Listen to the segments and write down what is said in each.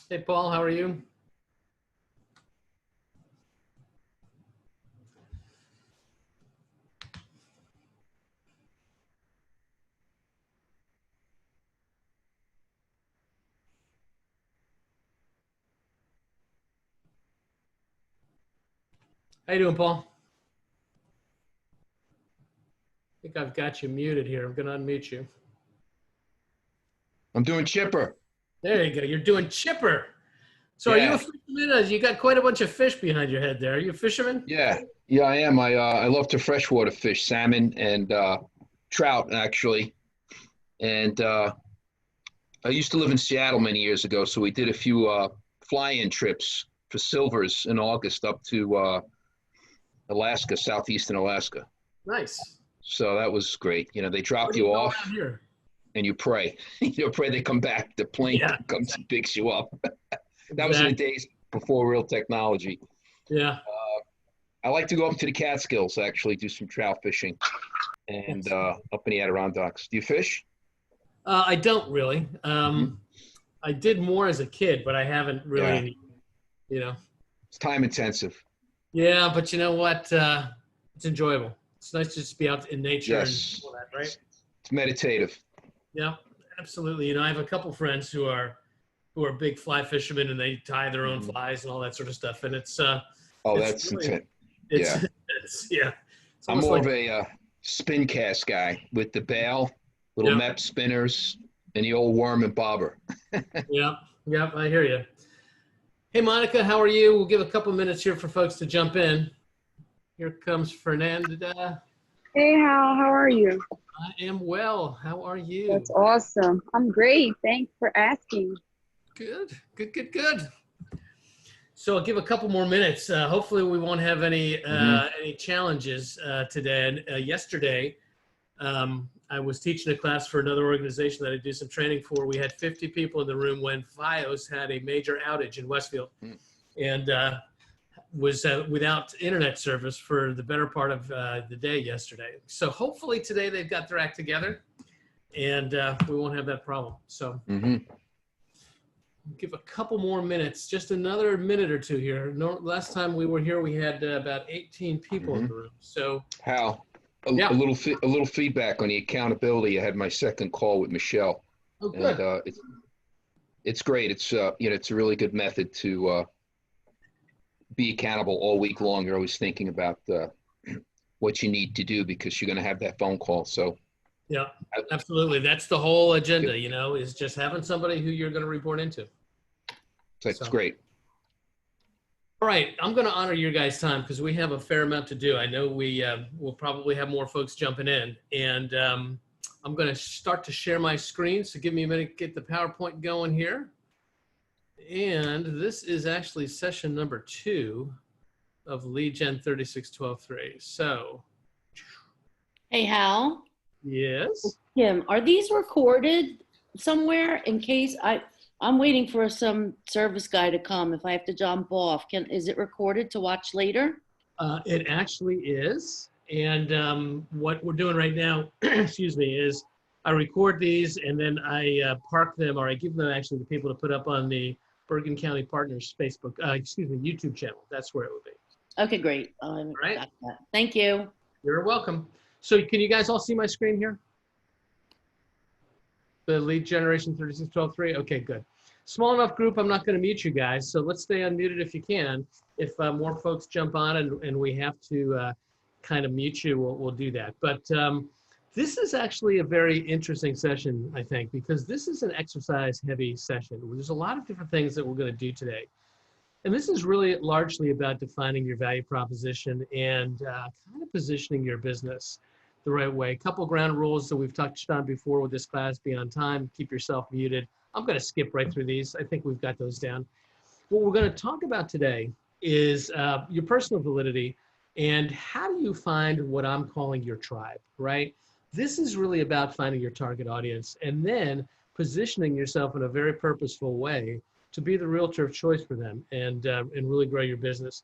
Hey, Paul, how are you? How you doing, Paul? I think I've got you muted here. I'm going to unmute you. I'm doing chipper. There you go. You're doing chipper. So are you a Yeah, fisherman? You got quite a bunch of fish behind your head there. Are you a fisherman? yeah, I am. I love to freshwater fish, salmon and trout actually. And I used to live in Seattle many years ago, so we did a few fly-in trips for silvers in August up to Alaska, southeastern Alaska. Nice. So that was great. You know, they Where drop do you you go off around here? and you pray. You pray they come back. The plane Yeah, comes and picks you up. That was in the exactly. days before real technology. Yeah. I like to go up to the Catskills, actually, do some trout fishing and up in the Adirondacks. Do you fish? I don't really. Mhm. I did more as a kid, but I haven't Yeah, really, you know. it's time intensive. Yeah, but you know what? It's enjoyable. It's nice to just be out in nature and Yes, all that, right? it's meditative. Yeah, absolutely. You know, I have a couple friends who are big fly fishermen and they tie their own Mhm. flies and all that sort of stuff. And Oh, it's that's really, intense. it's, Yeah, yeah, it's I'm almost more like, of a spin cast guy with the bail, little yeah, MEP spinners, and the old worm and bobber. yeah, yeah, I hear you. Hey, Monica, how are you? We'll give a couple minutes here for folks to jump in. Here comes Fernanda. Hey, how are you? I am well. How are That's you? awesome. I'm great. Thanks for asking. Good, good, good, good. So I'll give a couple more minutes. Hopefully, we won't have Hmm. any challenges today. And yesterday, I was teaching a class for another organization that I do some training for. We had 50 people in the room when FiOS had a major outage in Westfield, and was without internet service for the better part of the day yesterday. So hopefully today they've got their act together, and we won't have that problem. So Hmm. give a couple more minutes, just another minute or two here. No, last time we were here, we had about 18 people in Hmm. the room. So Hal, yeah. a little feedback on the accountability. I had my second call with Michelle, Oh, and good. it's great. It's it's a really good method to be accountable all week long. You're always thinking about what you need to do because you're going to have that phone call. So Yeah, I, absolutely. That's the whole good. agenda, is just having somebody who you're going to report into. That's So, great. all right, I'm going to honor your guys' time because we have a fair amount to do. I know we will probably have more folks jumping in, and I'm going to start to share my screen. So give me a minute to get the PowerPoint going here. And this is actually session number 2 of Lead Gen 36123. So, Hey, Hal. yes. Kim, are these recorded somewhere in case I'm waiting for some service guy to come if I have to jump off. Is it recorded to watch later? It actually is. And what we're doing right now, excuse me, is I record these and then I park them, or I give them actually to people to put up on the Bergen County Partners Facebook, YouTube channel. That's where it would be. Okay, great. All right. Got that. Thank you. You're welcome. So can you guys all see my screen here? The lead generation 36123? Okay, good. Small enough group, I'm not going to mute you guys, so let's stay unmuted if you can. If more folks jump on and we have to kind of mute you, we'll do that. But this is actually a very interesting session, I think, because this is an exercise-heavy session. There's a lot of different things that we're going to do today. And this is really largely about defining your value proposition and kind of positioning your business the right way. A couple ground rules that we've touched on before with this class: be on time, keep yourself muted. I'm going to skip right through these. I think we've got those down. What we're going to talk about today is your personal validity and how do you find what I'm calling your tribe, right? This is really about finding your target audience and then positioning yourself in a very purposeful way to be the realtor of choice for them and really grow your business.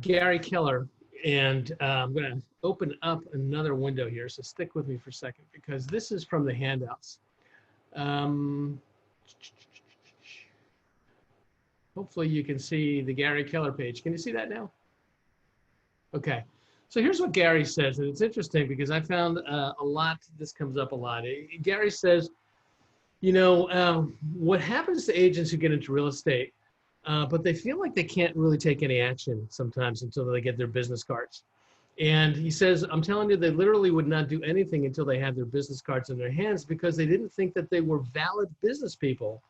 Gary Keller, and I'm going to open up another window here, so stick with me for a second because this is from the handouts. Hopefully you can see the Gary Keller page. Can you see that now? Okay. So here's what Gary says, and it's interesting because I found this comes up a lot. Gary says, what happens to agents who get into real estate, but they feel like they can't really take any action sometimes until they get their business cards. And he says, I'm telling you, they literally would not do anything until they had their business cards in their hands because they didn't think that they were valid business people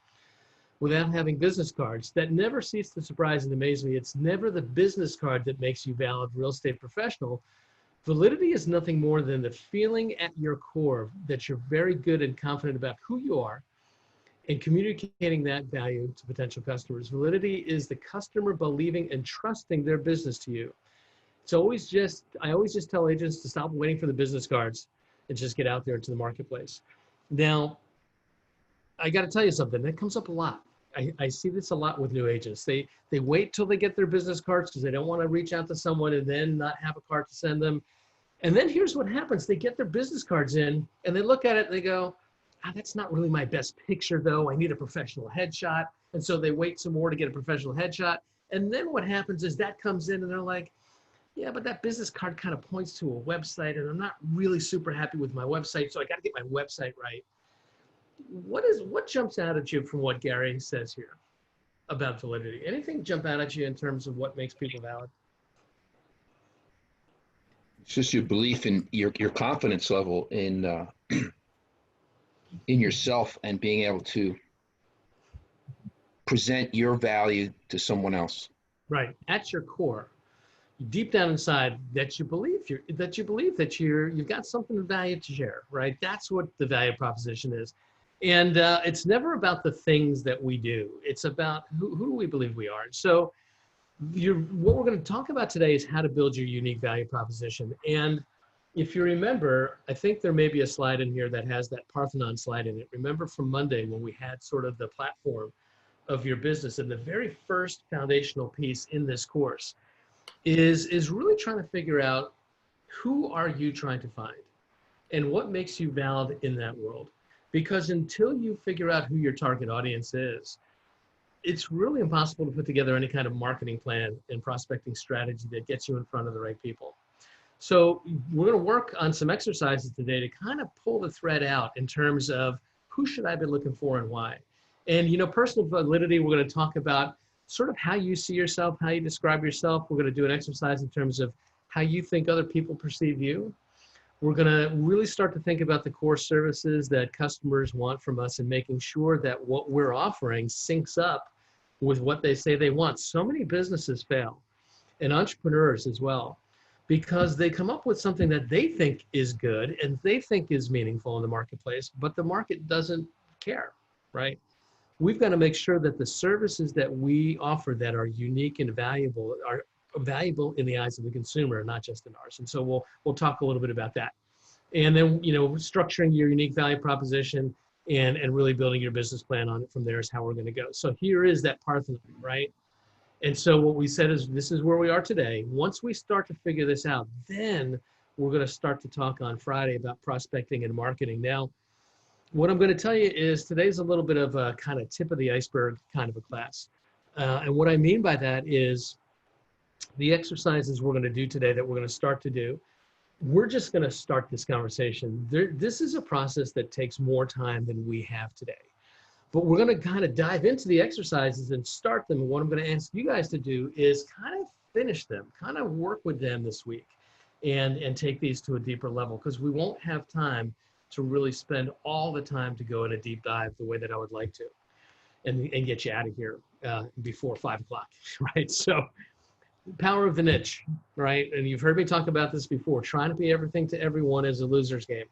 without having business cards. That never ceased to surprise and amaze me. It's never the business card that makes you valid real estate professional. Validity is nothing more than the feeling at your core that you're very good and confident about who you are and communicating that value to potential customers. Validity is the customer believing and trusting their business to you. It's I always just tell agents to stop waiting for the business cards and just get out there into the marketplace. Now, I got to tell you something that comes up a lot. I see this a lot with new agents. They wait till they get their business cards because they don't want to reach out to someone and then not have a card to send them. And then here's what happens. They get their business cards in and they look at it and they go, that's not really my best picture though. I need a professional headshot. And so they wait some more to get a professional headshot. And then what happens is that comes in and they're like, yeah, but that business card kind of points to a website and I'm not really super happy with my website. So I got to get my website right. What jumps out at you from what Gary says here about validity? Anything jump out at you in terms of what makes people valid? It's just your belief in your confidence level in yourself and being able to present your value to someone else. Right. At your core, deep down inside, that you believe that you've got something of value to share, right? That's what the value proposition is. And it's never about the things that we do. It's about who do we believe we are. So what we're going to talk about today is how to build your unique value proposition. And if you remember, I think there may be a slide in here that has that Parthenon slide in it. Remember from Monday when we had sort of the platform of your business, and the very first foundational piece in this course is really trying to figure out who are you trying to find and what makes you valid in that world. Because until you figure out who your target audience is, it's really impossible to put together any kind of marketing plan and prospecting strategy that gets you in front of the right people. So we're going to work on some exercises today to kind of pull the thread out in terms of who should I be looking for and why. And, personal validity, we're going to talk about sort of how you see yourself, how you describe yourself. We're going to do an exercise in terms of how you think other people perceive you. We're going to really start to think about the core services that customers want from us and making sure that what we're offering syncs up with what they say they want. So many businesses fail, and entrepreneurs as well, because they come up with something that they think is good and they think is meaningful in the marketplace, but the market doesn't care, right? We've got to make sure that the services that we offer that are unique and valuable are valuable in the eyes of the consumer, not just in ours. And so we'll talk a little bit about that. And then, structuring your unique value proposition and really building your business plan on it from there is how we're going to go. So here is that Parthenon, right? And so what we said is this is where we are today. Once we start to figure this out, then we're going to start to talk on Friday about prospecting and marketing. Now, what I'm going to tell you is today's a little bit of a kind of tip of the iceberg kind of a class. And what I mean by that is the exercises we're going to do today that we're going to start to do, we're just going to start this conversation. This is a process that takes more time than we have today. But we're going to kind of dive into the exercises and start them. And what I'm going to ask you guys to do is kind of finish them, kind of work with them this week and take these to a deeper level, because we won't have time to really spend all the time to go in a deep dive the way that I would like to and get you out of here before 5 o'clock, right? So power of the niche, right? And you've heard me talk about this before. Trying to be everything to everyone is a loser's game.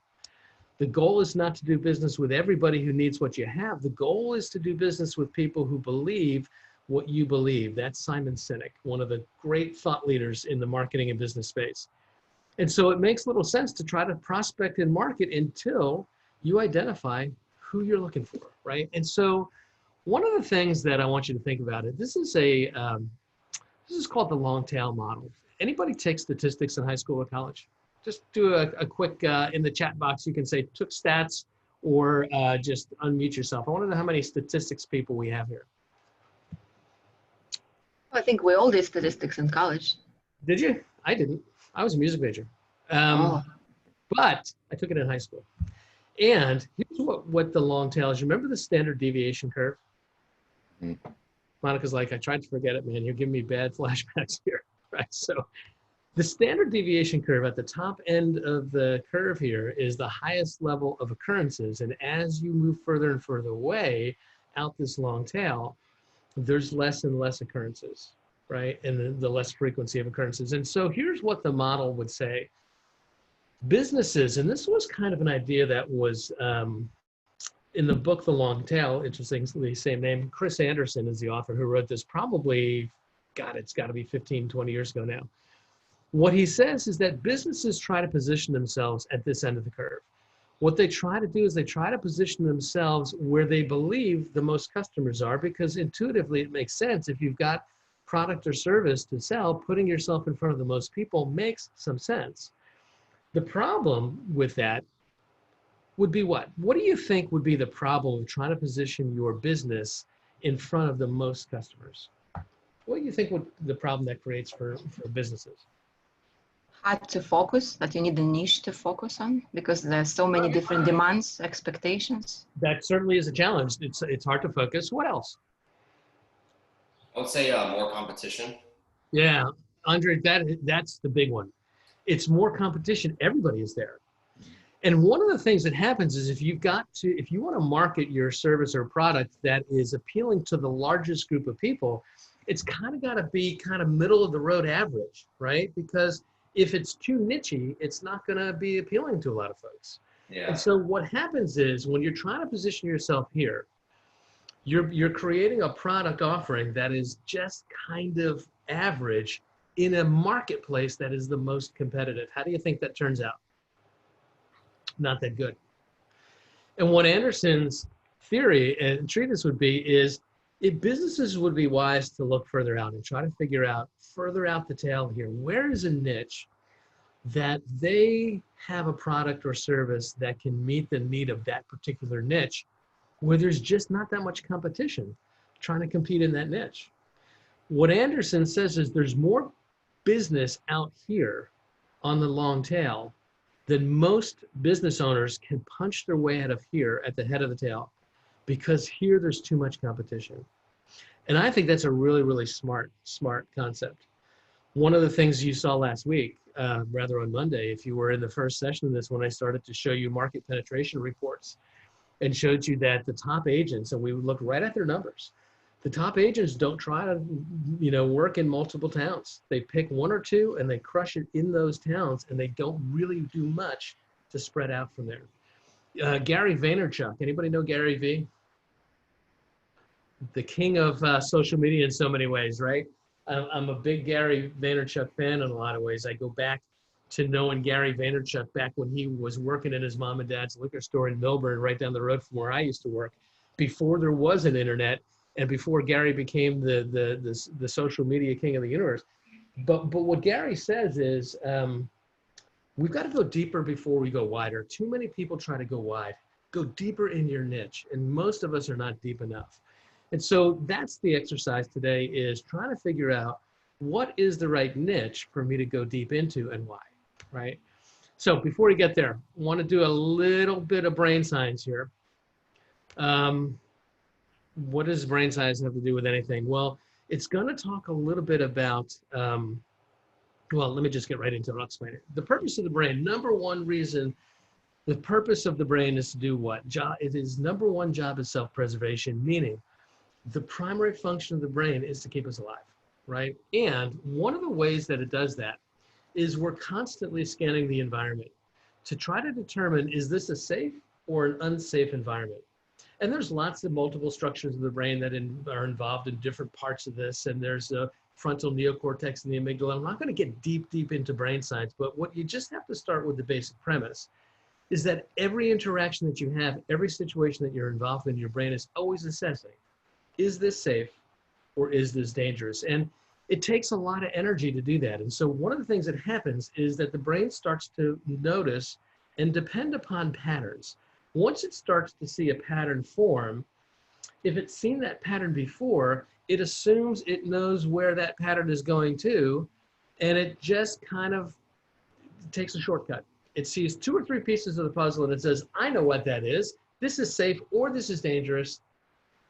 The goal is not to do business with everybody who needs what you have. The goal is to do business with people who believe what you believe. That's Simon Sinek, one of the great thought leaders in the marketing and business space. And so it makes little sense to try to prospect and market until you identify who you're looking for, right? And so one of the things that I want you to think about it, this is called the long tail model. Anybody take statistics in high school or college? Just do a quick, in the chat box, you can say took stats or just unmute yourself. I want to know how many statistics people we have here. I think we all did statistics in college. Did you? I didn't. I was a music major. Oh. But I took it in high school. And here's what the long tail is. You remember the standard deviation curve? Mm. Monica's like, I tried to forget it, man. You're giving me bad flashbacks here, right? So the standard deviation curve at the top end of the curve here is the highest level of occurrences. And as you move further and further away out this long tail, there's less and less occurrences, right? And the less frequency of occurrences. And so here's what the model would say. Businesses, and this was kind of an idea that was in the book, The Long Tail, interestingly, same name, Chris Anderson is the author who wrote this probably, God, it's got to be 15, 20 years ago now. What he says is that businesses try to position themselves at this end of the curve. What they try to do is they try to position themselves where they believe the most customers are, because intuitively it makes sense. If you've got product or service to sell, putting yourself in front of the most people makes some sense. The problem with that would be what? What do you think would be the problem of trying to position your business in front of the most customers? What do you think would the problem that creates for businesses? Hard to focus, that you need a niche to focus on because there's so many different demands, expectations. That certainly is a challenge. It's hard to focus. What else? I would say more competition. Yeah, Andre, that's the big one. It's more competition. Everybody is there. And one of the things that happens is if you want to market your service or product that is appealing to the largest group of people, it's kind of got to be kind of middle of the road average, right? Because if it's too nichey, it's not going to be appealing to a lot of folks. Yeah. And so what happens is when you're trying to position yourself here, you're creating a product offering that is just kind of average in a marketplace that is the most competitive. How do you think that turns out? Not that good. And what Anderson's theory and treatise would be is if businesses would be wise to look further out and try to figure out further out the tail here, where is a niche that they have a product or service that can meet the need of that particular niche, where there's just not that much competition trying to compete in that niche. What Anderson says is there's more business out here on the long tail than most business owners can punch their way out of here at the head of the tail, because here there's too much competition. And I think that's a really, really smart concept. One of the things you saw last week, rather on Monday, if you were in the first session of this, when I started to show you market penetration reports and showed you that the top agents, and we would look right at their numbers, the top agents don't try to, work in multiple towns. They pick one or two and they crush it in those towns, and they don't really do much to spread out from there. Gary Vaynerchuk, anybody know Gary V? The king of social media in so many ways, right? I'm a big Gary Vaynerchuk fan in a lot of ways. I go back to knowing Gary Vaynerchuk back when he was working in his mom and dad's liquor store in Millburn, right down the road from where I used to work, before there was an internet and before Gary became the social media king of the universe. But what Gary says is we've got to go deeper before we go wider. Too many people try to go wide. Go deeper in your niche, and most of us are not deep enough. And so that's the exercise today, is trying to figure out what is the right niche for me to go deep into and why, right? So before we get there, I want to do a little bit of brain science here. What does brain science have to do with anything? Well, it's going to talk a little bit about, well, let me just get right into it. I'll explain it. The purpose of the brain, number one reason, the purpose of the brain is to do what? It is number one job is self-preservation, meaning the primary function of the brain is to keep us alive, right? And one of the ways that it does that is we're constantly scanning the environment to try to determine, is this a safe or an unsafe environment? And there's lots of multiple structures of the brain that are involved in different parts of this. And there's a frontal neocortex and the amygdala. I'm not going to get deep into brain science, but what you just have to start with the basic premise is that every interaction that you have, every situation that you're involved in, your brain is always assessing, is this safe or is this dangerous? And it takes a lot of energy to do that. And so one of the things that happens is that the brain starts to notice and depend upon patterns. Once it starts to see a pattern form, if it's seen that pattern before, it assumes it knows where that pattern is going to, and it just kind of takes a shortcut. It sees 2 or 3 pieces of the puzzle and it says, I know what that is. This is safe or this is dangerous.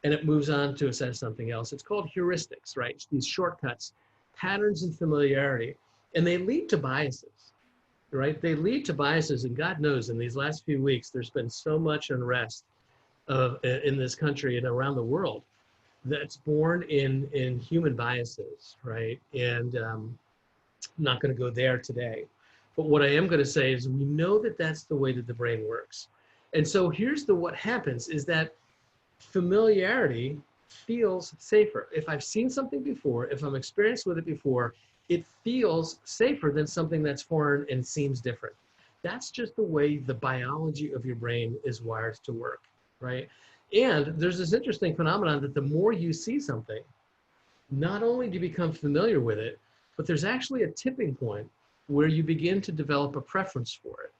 And it moves on to assess something else. It's called heuristics, right? These shortcuts, patterns and familiarity. And they lead to biases, right? They lead to biases. And God knows in these last few weeks, there's been so much unrest in this country and around the world that's born in human biases, right? And I'm not going to go there today. But what I am going to say is we know that that's the way that the brain works. And so here's what happens is that familiarity feels safer. If I've seen something before, if I'm experienced with it before, it feels safer than something that's foreign and seems different. That's just the way the biology of your brain is wired to work, right? And there's this interesting phenomenon that the more you see something, not only do you become familiar with it, but there's actually a tipping point where you begin to develop a preference for it,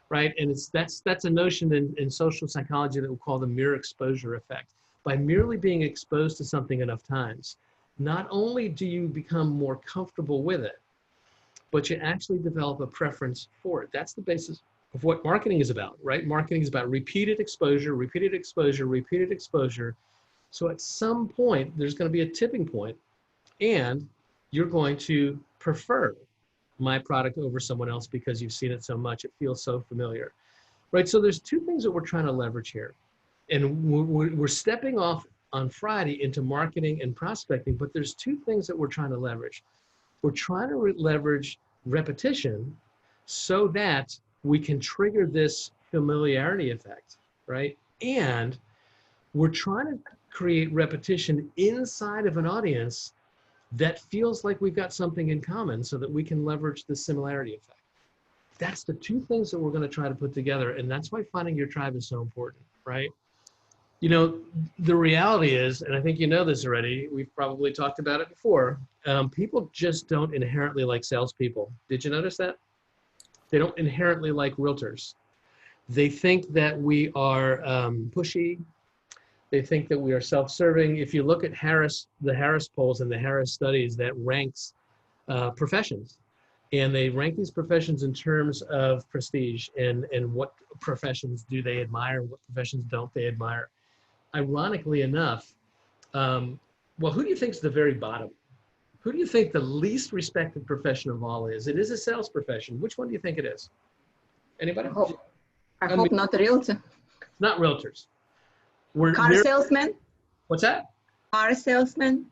right? And that's a notion in social psychology that we call the mereexposure effect. By merely being exposed to something enough times, not only do you become more comfortable with it, but you actually develop a preference for it. That's the basis of what marketing is about, right? Marketing is about repeated exposure, repeated exposure, repeated exposure. So at some point, there's going to be a tipping point, and you're going to prefer my product over someone else because you've seen it so much. It feels so familiar, right? So there's 2 things that we're trying to leverage here. And we're stepping off on Friday into marketing and prospecting, but there's 2 things that we're trying to leverage. We're trying to leverage repetition so that we can trigger this familiarity effect, right? And we're trying to create repetition inside of an audience that feels like we've got something in common so that we can leverage the similarity effect. That's the 2 things that we're going to try to put together. And that's why finding your tribe is so important, right? You know, the reality is, and I think you know this already, we've probably talked about it before, people just don't inherently like salespeople. Did you notice that? They don't inherently like realtors. They think that we are pushy. They think that we are self-serving. If you look at the Harris polls and the Harris studies that ranks professions, and they rank these professions in terms of prestige and what professions do they admire, what professions don't they admire. Ironically enough, well, who do you think is the very bottom? Who do you think the least respected profession of all is? It is a sales profession. Which one do you think it is? Anybody? I hope not a realtor. Not realtors. Car salesman? What's that? Car salesman?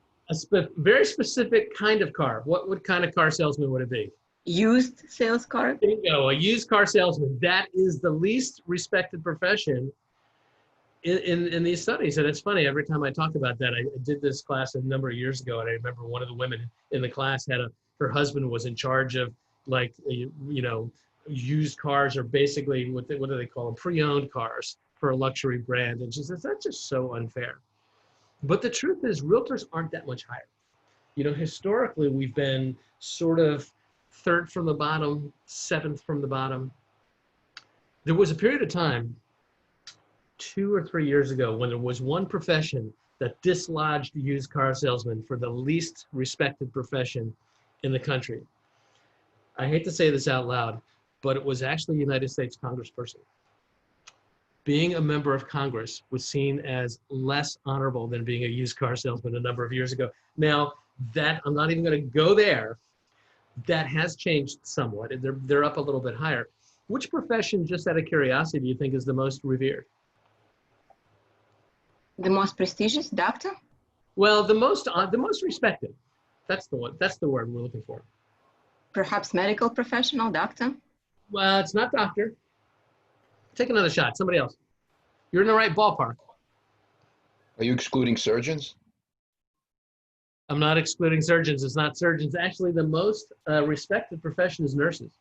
Very specific kind of car. What kind of car salesman would it be? Used sales car? There you go, a used car salesman. That is the least respected profession in these studies. And it's funny, every time I talk about that, I did this class a number of years ago, and I remember one of the women in the class her husband was in charge of, like, you know, used cars, or basically what do they call them? Pre-owned cars for a luxury brand. And she says, that's just so unfair. But the truth is, realtors aren't that much higher. You know, historically, we've been sort of 3rd from the bottom, 7th from the bottom. There was a period of time 2 or 3 years ago when there was one profession that dislodged used car salesmen for the least respected profession in the country. I hate to say this out loud, but it was actually a United States congressperson. Being a member of Congress was seen as less honorable than being a used car salesman a number of years ago. Now, that I'm not even going to go there. That has changed somewhat. They're up a little bit higher. Which profession, just out of curiosity, do you think is the most revered? The most prestigious? Doctor? Well, the most respected. That's the one. That's the word we're looking for. Perhaps medical professional, doctor? Well, it's not doctor. Take another shot. Somebody else. You're in the right ballpark. Are you excluding surgeons? I'm not excluding surgeons. It's not surgeons. Actually, the most respected profession is nurses.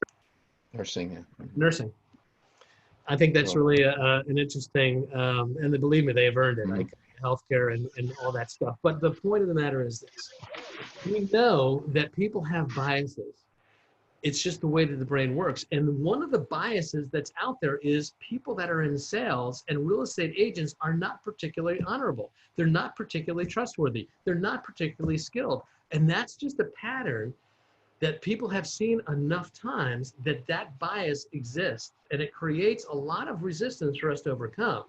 Nursing, yeah. Nursing. I think that's really an interesting, and believe me, they have earned it, like healthcare and all that stuff. But the point of the matter is this. We know that people have biases. It's just the way that the brain works. And one of the biases that's out there is people that are in sales and real estate agents are not particularly honorable. They're not particularly trustworthy. They're not particularly skilled. And that's just a pattern that people have seen enough times that that bias exists. And it creates a lot of resistance for us to overcome.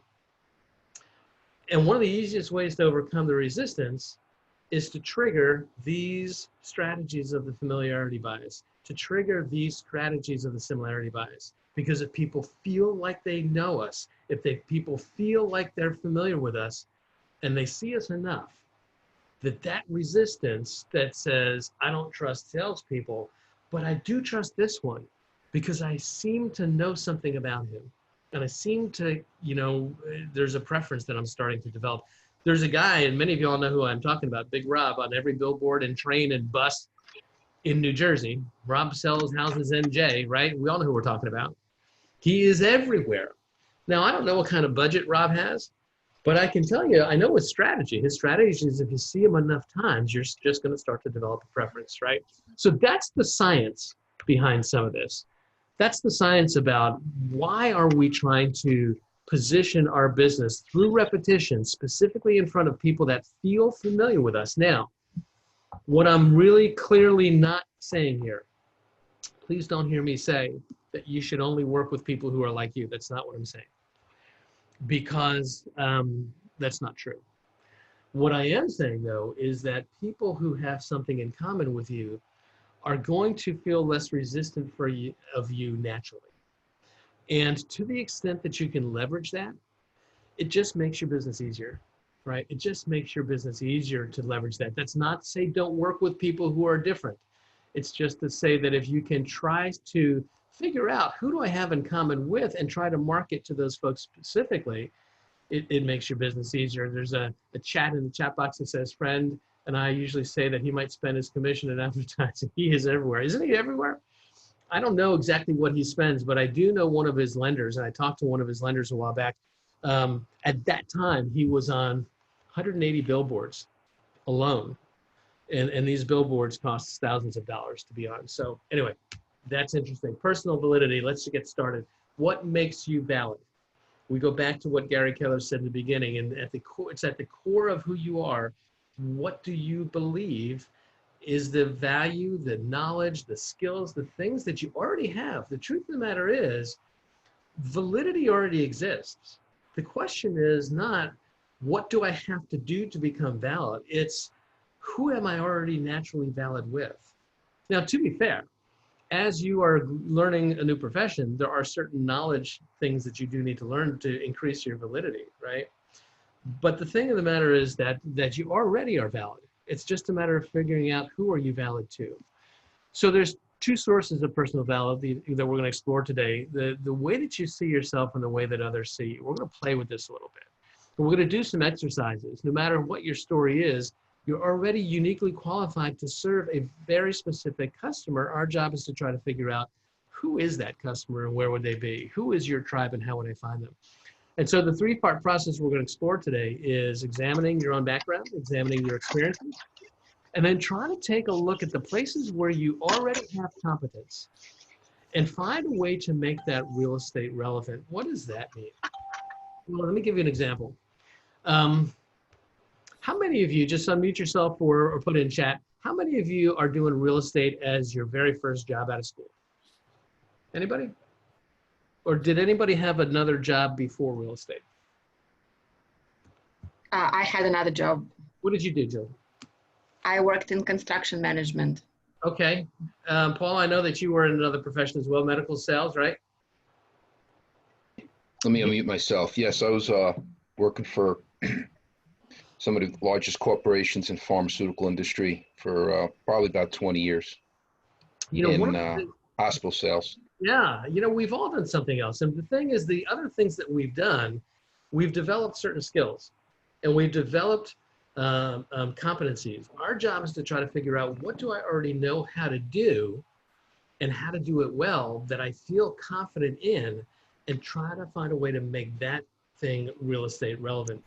And one of the easiest ways to overcome the resistance is to trigger these strategies of the familiarity bias, to trigger these strategies of the similarity bias. Because if people feel like they know us, if people feel like they're familiar with us, and they see us enough, that resistance that says, I don't trust salespeople, but I do trust this one because I seem to know something about him. And I seem to, there's a preference that I'm starting to develop. There's a guy, and many of you all know who I'm talking about, Big Rob, on every billboard and train and bus in New Jersey. Rob sells houses NJ, right? We all know who we're talking about. He is everywhere. Now, I don't know what kind of budget Rob has, but I can tell you, I know his strategy. His strategy is if you see him enough times, you're just going to start to develop a preference, right? So that's the science behind some of this. That's the science about why are we trying to position our business through repetition, specifically in front of people that feel familiar with us. Now, what I'm really clearly not saying here, please don't hear me say that you should only work with people who are like you. That's not what I'm saying, because that's not true. What I am saying, though, is that people who have something in common with you are going to feel less resistant of you naturally. And to the extent that you can leverage that, it just makes your business easier, right? It just makes your business easier to leverage that. That's not to say don't work with people who are different. It's just to say that if you can try to figure out who do I have in common with and try to market to those folks specifically, it makes your business easier. There's a chat in the chat box that says, friend, and I usually say that he might spend his commission in advertising. He is everywhere. Isn't he everywhere? I don't know exactly what he spends, but I do know one of his lenders, and I talked to one of his lenders a while back. At that time, he was on 180 billboards alone. And these billboards cost thousands of dollars to be on. So anyway, that's interesting. Personal validity, let's get started. What makes you valid? We go back to what Gary Keller said in the beginning, and at the core, it's at the core of who you are. What do you believe is the value, the knowledge, the skills, the things that you already have? The truth of the matter is, validity already exists. The question is not, what do I have to do to become valid? It's, who am I already naturally valid with? Now, to be fair, as you are learning a new profession, there are certain knowledge things that you do need to learn to increase your validity, right? But the thing of the matter is that you already are valid. It's just a matter of figuring out who are you valid to. So there's two sources of personal validity that we're going to explore today. The way that you see yourself and the way that others see you. We're going to play with this a little bit. And we're going to do some exercises. No matter what your story is, you're already uniquely qualified to serve a very specific customer. Our job is to try to figure out who is that customer and where would they be? Who is your tribe and how would I find them? And so the three-part process we're going to explore today is examining your own background, examining your experiences, and then trying to take a look at the places where you already have competence and find a way to make that real estate relevant. What does that mean? Well, let me give you an example. How many of you, just unmute yourself or put it in chat, how many of you are doing real estate as your very first job out of school? Anybody? Or did anybody have another job before real estate? I had another job. What did you do, Joe? I worked in construction management. Okay. Paul, I know that you were in another profession as well, medical sales, right? Let me unmute myself. Yes, I was working for some of the largest corporations in pharmaceutical industry for probably about 20 years in hospital sales. Yeah, we've all done something else. And the thing is, the other things that we've done, we've developed certain skills and we've developed competencies. Our job is to try to figure out, what do I already know how to do and how to do it well that I feel confident in, and try to find a way to make that thing real estate relevant.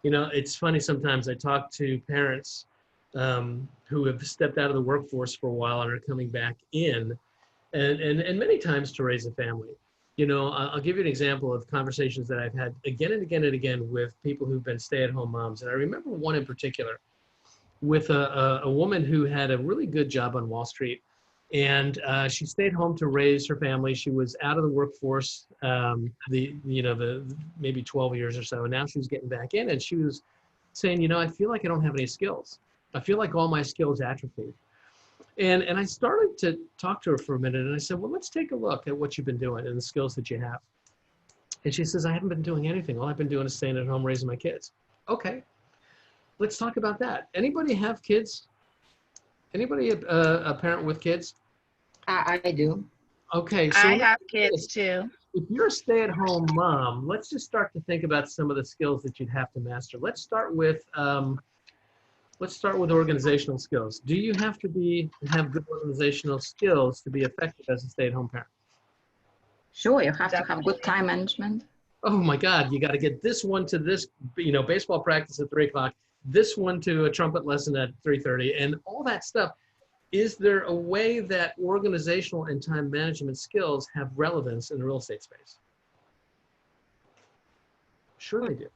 It's funny, sometimes I talk to parents who have stepped out of the workforce for a while and are coming back in, and many times to raise a family. You know, I'll give you an example of conversations that I've had again and again and again with people who've been stay-at-home moms. And I remember one in particular with a woman who had a really good job on Wall Street. And she stayed home to raise her family. She was out of the workforce, the maybe 12 years or so. And now she was getting back in, and she was saying, you know, I feel like I don't have any skills. I feel like all my skills atrophied. And I started to talk to her for a minute, and I said, well, let's take a look at what you've been doing and the skills that you have. And she says, I haven't been doing anything. All I've been doing is staying at home raising my kids. Okay, let's talk about that. Anybody have kids? Anybody a parent with kids? I do. Okay, so I have kids too. if you're a stay-at-home mom, let's just start to think about some of the skills that you'd have to master. Let's start with organizational skills. Do you have to have good organizational skills to be effective as a stay-at-home parent? Sure, you have to have good time management. Oh my God, you got to get this one to this, baseball practice at 3 o'clock, this one to a trumpet lesson at 3:30, and all that stuff. Is there a way that organizational and time management skills have relevance in the real estate space? Sure they do.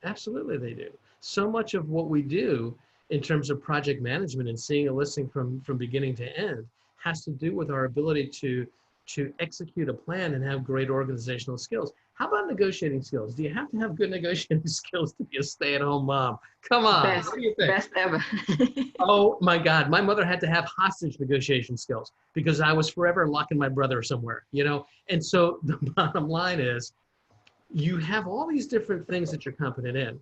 Absolutely they do. So much of what we do in terms of project management and seeing a listing from beginning to end has to do with our ability to execute a plan and have great organizational skills. How about negotiating skills? Do you have to have good negotiating skills to be a stay-at-home mom? Come on. Best, What do you think? best ever. Oh my God, my mother had to have hostage negotiation skills because I was forever locking my brother somewhere, And so the bottom line is, you have all these different things that you're competent in.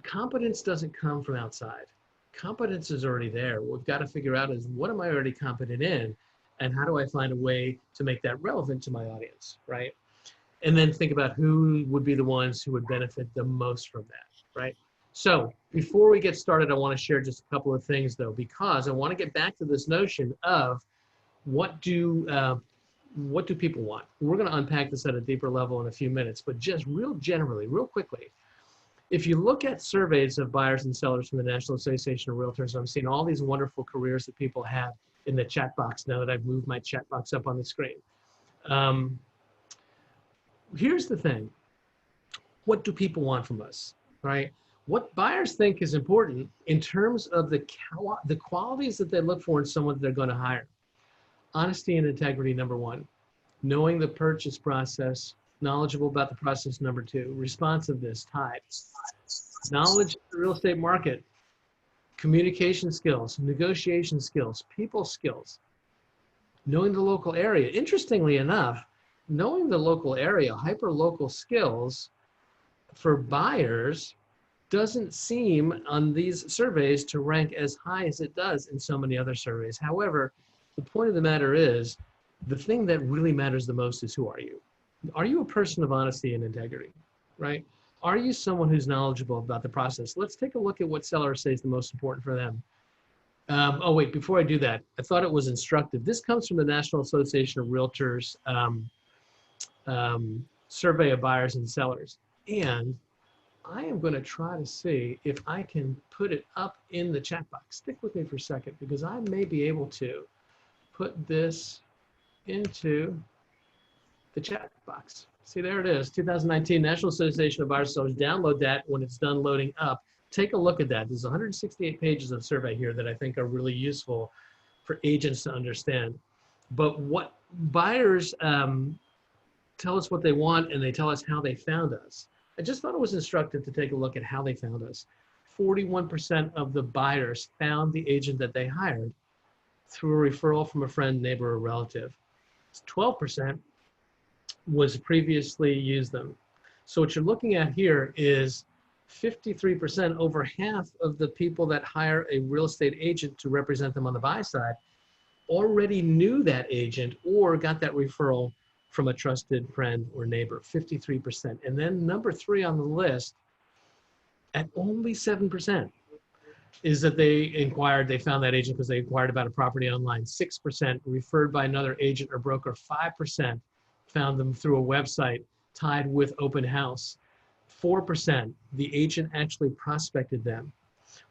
Competence doesn't come from outside. Competence is already there. What we've got to figure out is, what am I already competent in? And how do I find a way to make that relevant to my audience, right? And then think about who would be the ones who would benefit the most from that, right? So before we get started, I want to share just a couple of things though, because I want to get back to this notion of what do people want? We're going to unpack this at a deeper level in a few minutes, but just real generally, real quickly, if you look at surveys of buyers and sellers from the National Association of Realtors, I'm seeing all these wonderful careers that people have in the chat box now that I've moved my chat box up on the screen. Here's the thing. What do people want from us, right? What buyers think is important in terms of the qualities that they look for in someone that they're going to hire. Honesty and integrity, number one. Knowing the purchase process, knowledgeable about the process, number two. Responsiveness, tied. Knowledge of the real estate market. Communication skills, negotiation skills, people skills, knowing the local area. Interestingly enough, knowing the local area, hyper-local skills for buyers doesn't seem on these surveys to rank as high as it does in so many other surveys. However, the point of the matter is, the thing that really matters the most is, who are you? Are you a person of honesty and integrity, right? Are you someone who's knowledgeable about the process? Let's take a look at what sellers say is the most important for them. Oh, wait, before I do that, I thought it was instructive. This comes from the National Association of Realtors survey of buyers and sellers. And I am going to try to see if I can put it up in the chat box. Stick with me for a second, because I may be able to put this into the chat box. See, there it is, 2019 National Association of Buyers and Sellers. Download that when it's done loading up. Take a look at that. There's 168 pages of survey here that I think are really useful for agents to understand. But what buyers tell us what they want, and they tell us how they found us. I just thought it was instructive to take a look at how they found us. 41% of the buyers found the agent that they hired through a referral from a friend, neighbor, or relative. 12% was previously used them. So what you're looking at here is 53%, over half of the people that hire a real estate agent to represent them on the buy side already knew that agent or got that referral from a trusted friend or neighbor, 53%. And then number 3 on the list, at only 7%, is that they found that agent because they inquired about a property online. 6% referred by another agent or broker. 5% found them through a website tied with open house. 4%, the agent actually prospected them.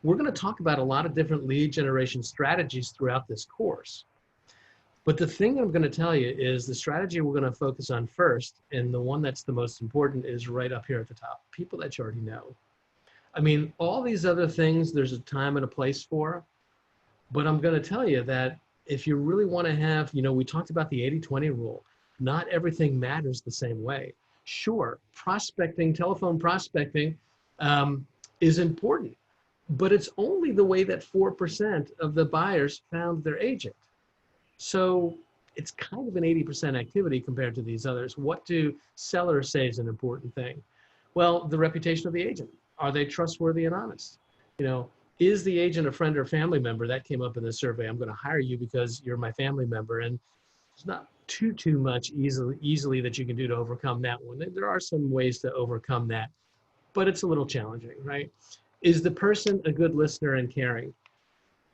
We're going to talk about a lot of different lead generation strategies throughout this course. But the thing I'm going to tell you is the strategy we're going to focus on first, and the one that's the most important, is right up here at the top. People that you already know. I mean, all these other things, there's a time and a place for, but I'm going to tell you that if you really want to have, you know, we talked about the 80-20 rule. Not everything matters the same way. Sure, prospecting, telephone prospecting is important, but it's only the way that 4% of the buyers found their agent. So it's kind of an 80% activity compared to these others. What do sellers say is an important thing? Well, the reputation of the agent. Are they trustworthy and honest? You know, is the agent a friend or family member? That came up in the survey. I'm going to hire you because you're my family member. And it's not too much easily that you can do to overcome that one. There are some ways to overcome that, but it's a little challenging, right? Is the person a good listener and caring?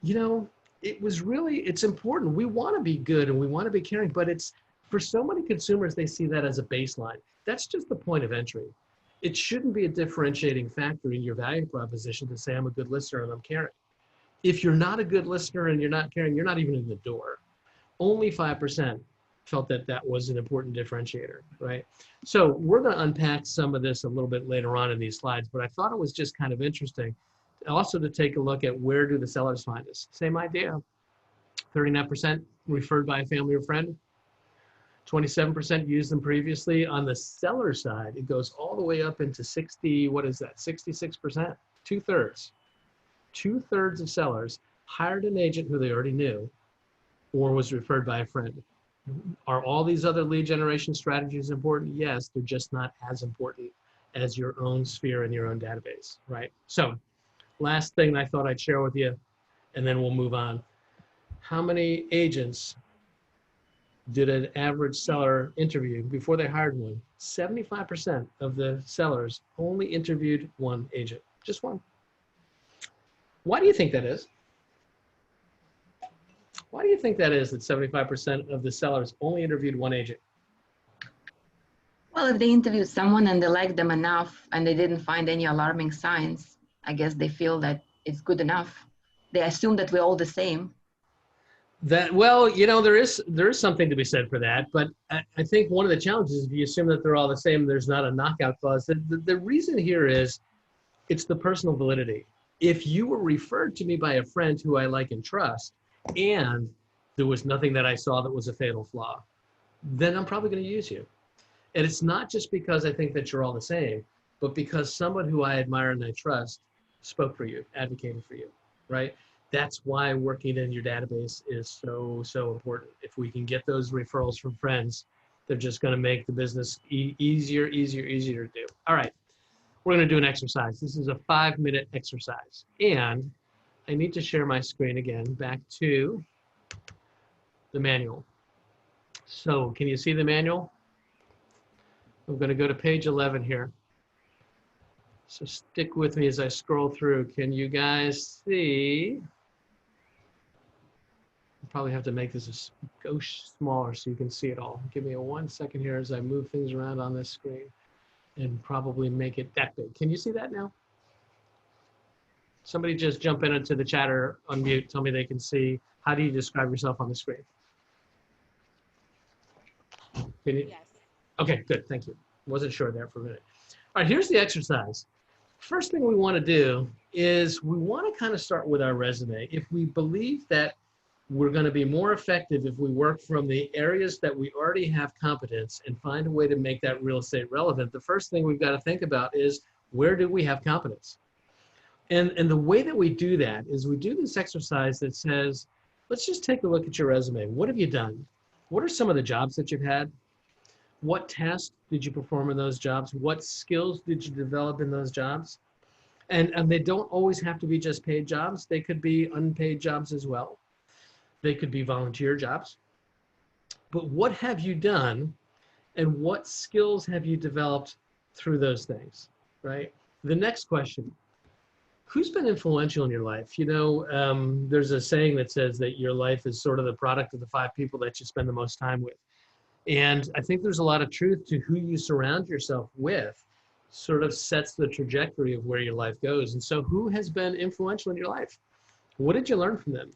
You know, it's important. We want to be good and we want to be caring, but it's, for so many consumers, they see that as a baseline. That's just the point of entry. It shouldn't be a differentiating factor in your value proposition to say, I'm a good listener and I'm caring. If you're not a good listener and you're not caring, you're not even in the door. Only 5% felt that that was an important differentiator, right? So we're going to unpack some of this a little bit later on in these slides, but I thought it was just kind of interesting also to take a look at where do the sellers find us. Same idea, 39% referred by a family or friend, 27% used them previously. On the seller side, it goes all the way up into 60, what is that, 66%, two-thirds. Two-thirds of sellers hired an agent who they already knew or was referred by a friend. Are all these other lead generation strategies important? Yes, they're just not as important as your own sphere and your own database, right? So last thing I thought I'd share with you, and then we'll move on. How many agents did an average seller interview before they hired one? 75% of the sellers only interviewed one agent, just one. Why do you think that is? Why do you think that is, that 75% of the sellers only interviewed one agent? Well, if they interviewed someone and they liked them enough and they didn't find any alarming signs, I guess they feel that it's good enough. They assume that we're all the same. That, well, you know, there is something to be said for that, but I think one of the challenges is if you assume that they're all the same, there's not a knockout clause. The reason here is it's the personal validity. If you were referred to me by a friend who I like and trust, and there was nothing that I saw that was a fatal flaw, then I'm probably going to use you. And it's not just because I think that you're all the same, but because someone who I admire and I trust spoke for you, advocated for you, right? That's why working in your database is so important. If we can get those referrals from friends, they're just going to make the business easier to do. All right, we're going to do an exercise. This is a 5-minute exercise. And I need to share my screen again, back to the manual. So can you see the manual? I'm going to go to page 11 here. So stick with me as I scroll through. Can you guys see? I'll probably have to make this a skosh smaller so you can see it all. Give me 1 second here as I move things around on this screen and probably make it that big. Can you see that now? Somebody just jump into the chat or unmute, tell me they can see. How do you describe yourself on the screen? Can you? Yes. Okay, good, thank you. Wasn't sure there for a minute. All right, here's the exercise. First thing we want to do is we want to kind of start with our resume. If we believe that we're going to be more effective if we work from the areas that we already have competence and find a way to make that real estate relevant, the first thing we've got to think about is, where do we have competence? And the way that we do that is we do this exercise that says, let's just take a look at your resume. What have you done? What are some of the jobs that you've had? What tasks did you perform in those jobs? What skills did you develop in those jobs? And they don't always have to be just paid jobs. They could be unpaid jobs as well. They could be volunteer jobs. But what have you done and what skills have you developed through those things, right? The next question, who's been influential in your life? You know, there's a saying that says that your life is sort of the product of the 5 people that you spend the most time with. And I think there's a lot of truth to who you surround yourself with sort of sets the trajectory of where your life goes. And so who has been influential in your life? What did you learn from them?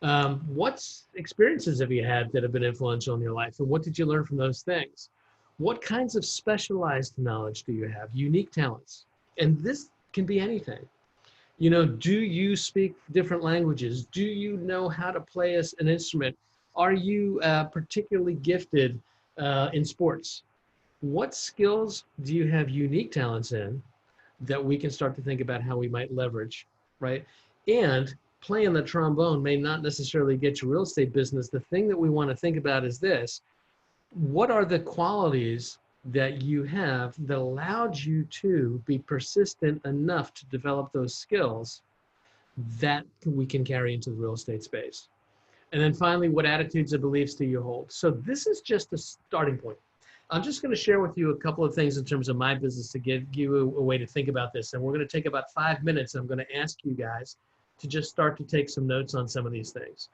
What experiences have you had that have been influential in your life, and what did you learn from those things? What kinds of specialized knowledge do you have, unique talents? And this can be anything. You know, do you speak different languages? Do you know how to play an instrument? Are you particularly gifted in sports? What skills do you have unique talents in that we can start to think about how we might leverage, right? And playing the trombone may not necessarily get you real estate business. The thing that we want to think about is this: what are the qualities that you have that allowed you to be persistent enough to develop those skills that we can carry into the real estate space? And then finally, what attitudes and beliefs do you hold? So this is just a starting point. I'm just going to share with you a couple of things in terms of my business to give you a way to think about this. And we're going to take about 5 minutes. I'm going to ask you guys to just start to take some notes on some of these things.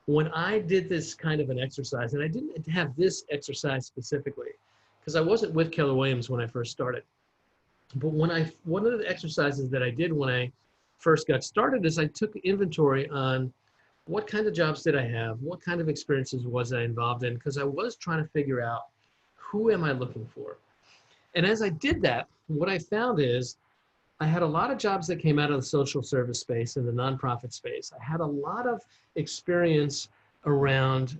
When I did this kind of an exercise, and I didn't have this exercise specifically, because I wasn't with Keller Williams when I first started. But one of the exercises that I did when I first got started is I took inventory on what kind of jobs did I have? What kind of experiences was I involved in? Because I was trying to figure out, who am I looking for? And as I did that, what I found is I had a lot of jobs that came out of the social service space and the nonprofit space. I had a lot of experience around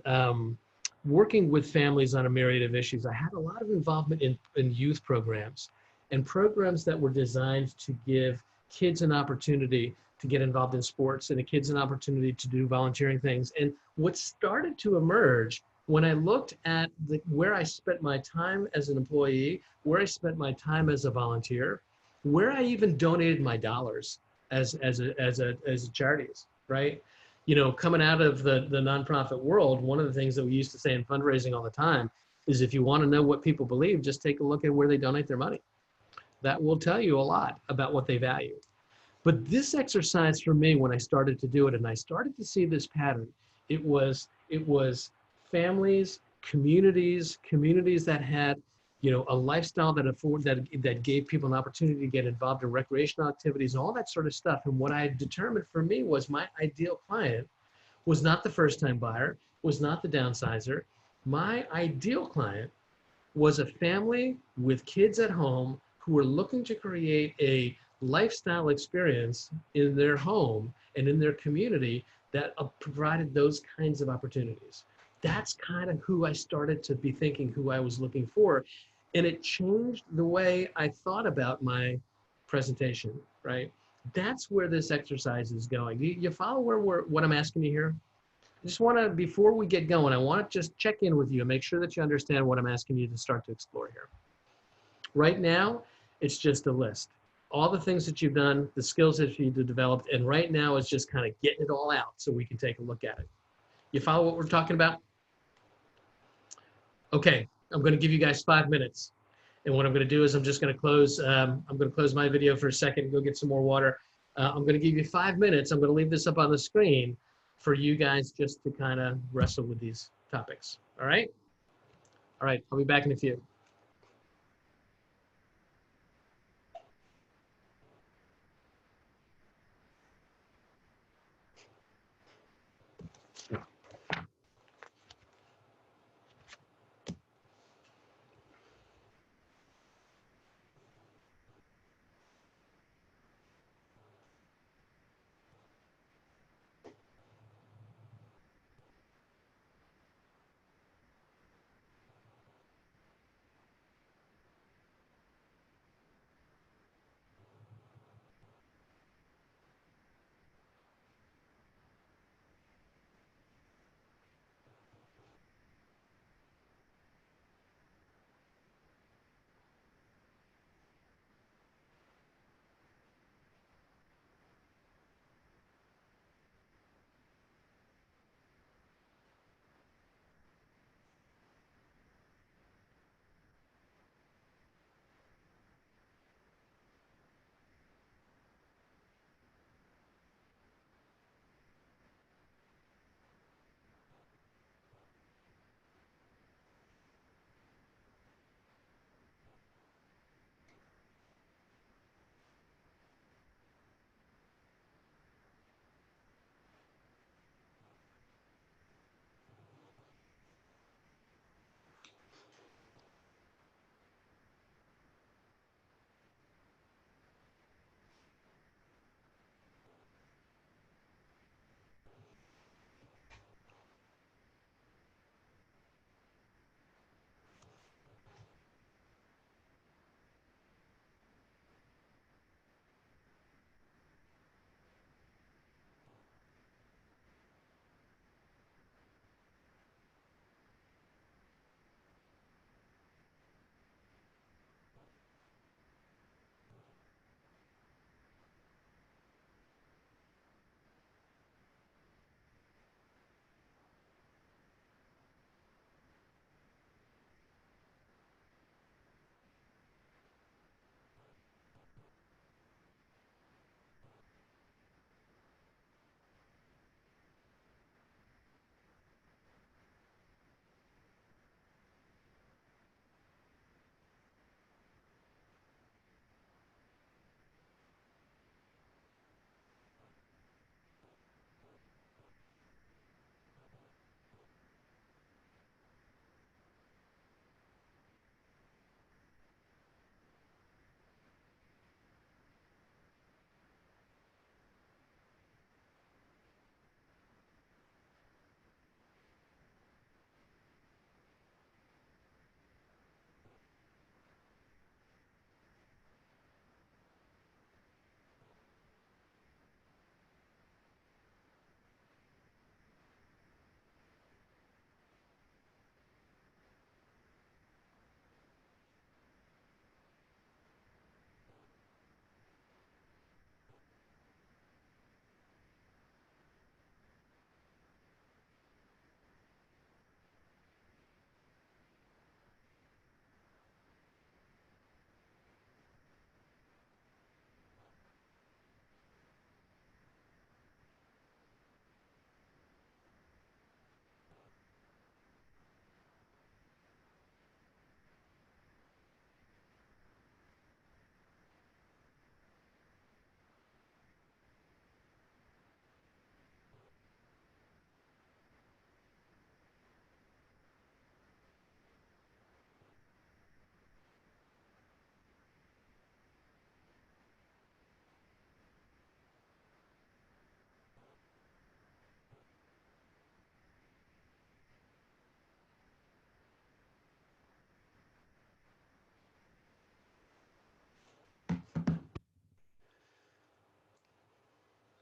working with families on a myriad of issues. I had a lot of involvement in youth programs and programs that were designed to give kids an opportunity to get involved in sports and the kids an opportunity to do volunteering things. And what started to emerge when I looked at where I spent my time as an employee, where I spent my time as a volunteer, where I even donated my dollars as charities, right? You know, coming out of the nonprofit world, one of the things that we used to say in fundraising all the time is, if you want to know what people believe, just take a look at where they donate their money. That will tell you a lot about what they value. But this exercise for me, when I started to do it and I started to see this pattern, it was families, communities that had, you know, a lifestyle that gave people an opportunity to get involved in recreational activities, all that sort of stuff. And what I determined for me was my ideal client was not the first-time buyer, was not the downsizer. My ideal client was a family with kids at home who were looking to create a lifestyle experience in their home and in their community that provided those kinds of opportunities. That's kind of who I started to be thinking, who I was looking for. And it changed the way I thought about my presentation, right? That's where this exercise is going. You follow what I'm asking you here? I just want to, before we get going, I want to just check in with you and make sure that you understand what I'm asking you to start to explore here. Right now, it's just a list. All the things that you've done, the skills that you've developed, and right now it's just kind of getting it all out so we can take a look at it. You follow what we're talking about? Okay, I'm going to give you guys 5 minutes. And what I'm going to do is I'm just going to close, my video for a second, go get some more water. I'm going to give you 5 minutes. I'm going to leave this up on the screen for you guys just to kind of wrestle with these topics. All right? All right, I'll be back in a few.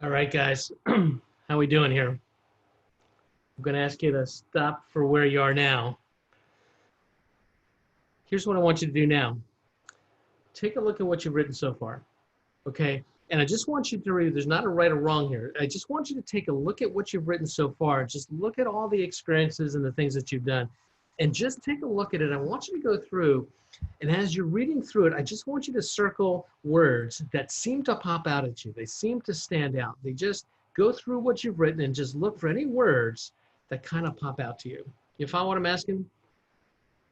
All right, guys. How we doing here? I'm going to ask you to stop for where you are now. Here's what I want you to do now. Take a look at what you've written so far, okay? And I just want you to read, there's not a right or wrong here. I just want you to take a look at what you've written so far. Just look at all the experiences and the things that you've done. And just take a look at it. I want you to go through, and as you're reading through it, I just want you to circle words that seem to pop out at you. They seem to stand out. They just go through what you've written and just look for any words that kind of pop out to you. You follow what I'm asking?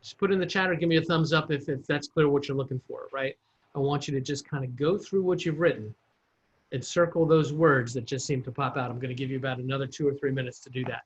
Just put in the chat or give me a thumbs up if that's clear what you're looking for, right? I want you to just kind of go through what you've written and circle those words that just seem to pop out. I'm going to give you about another 2 or 3 minutes to do that.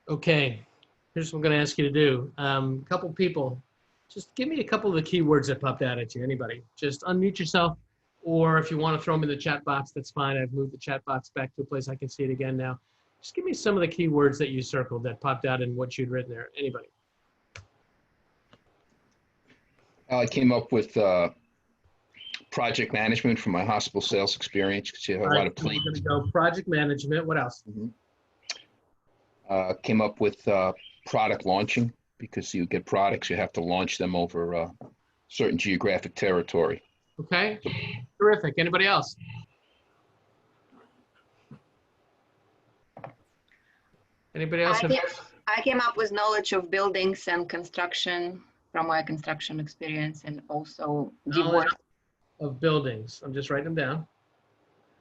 Okay, here's what I'm going to ask you to do. A couple people, just give me a couple of the keywords that popped out at you. Anybody? Just unmute yourself, or if you want to throw them in the chat box, that's fine. I've moved the chat box back to a place I can see it again now. Just give me some of the keywords that you circled that popped out in what you'd written there. Anybody? I came up with project management from my hospital sales experience because you have a lot of We're plans. going to go project management. What else? Came up with product launching because you get products, you have to launch them over certain geographic territory. Okay, terrific. Anybody else? Anybody else? I came up with knowledge of buildings and construction from my construction experience, and also Knowledge divorce. of buildings. I'm just writing them down.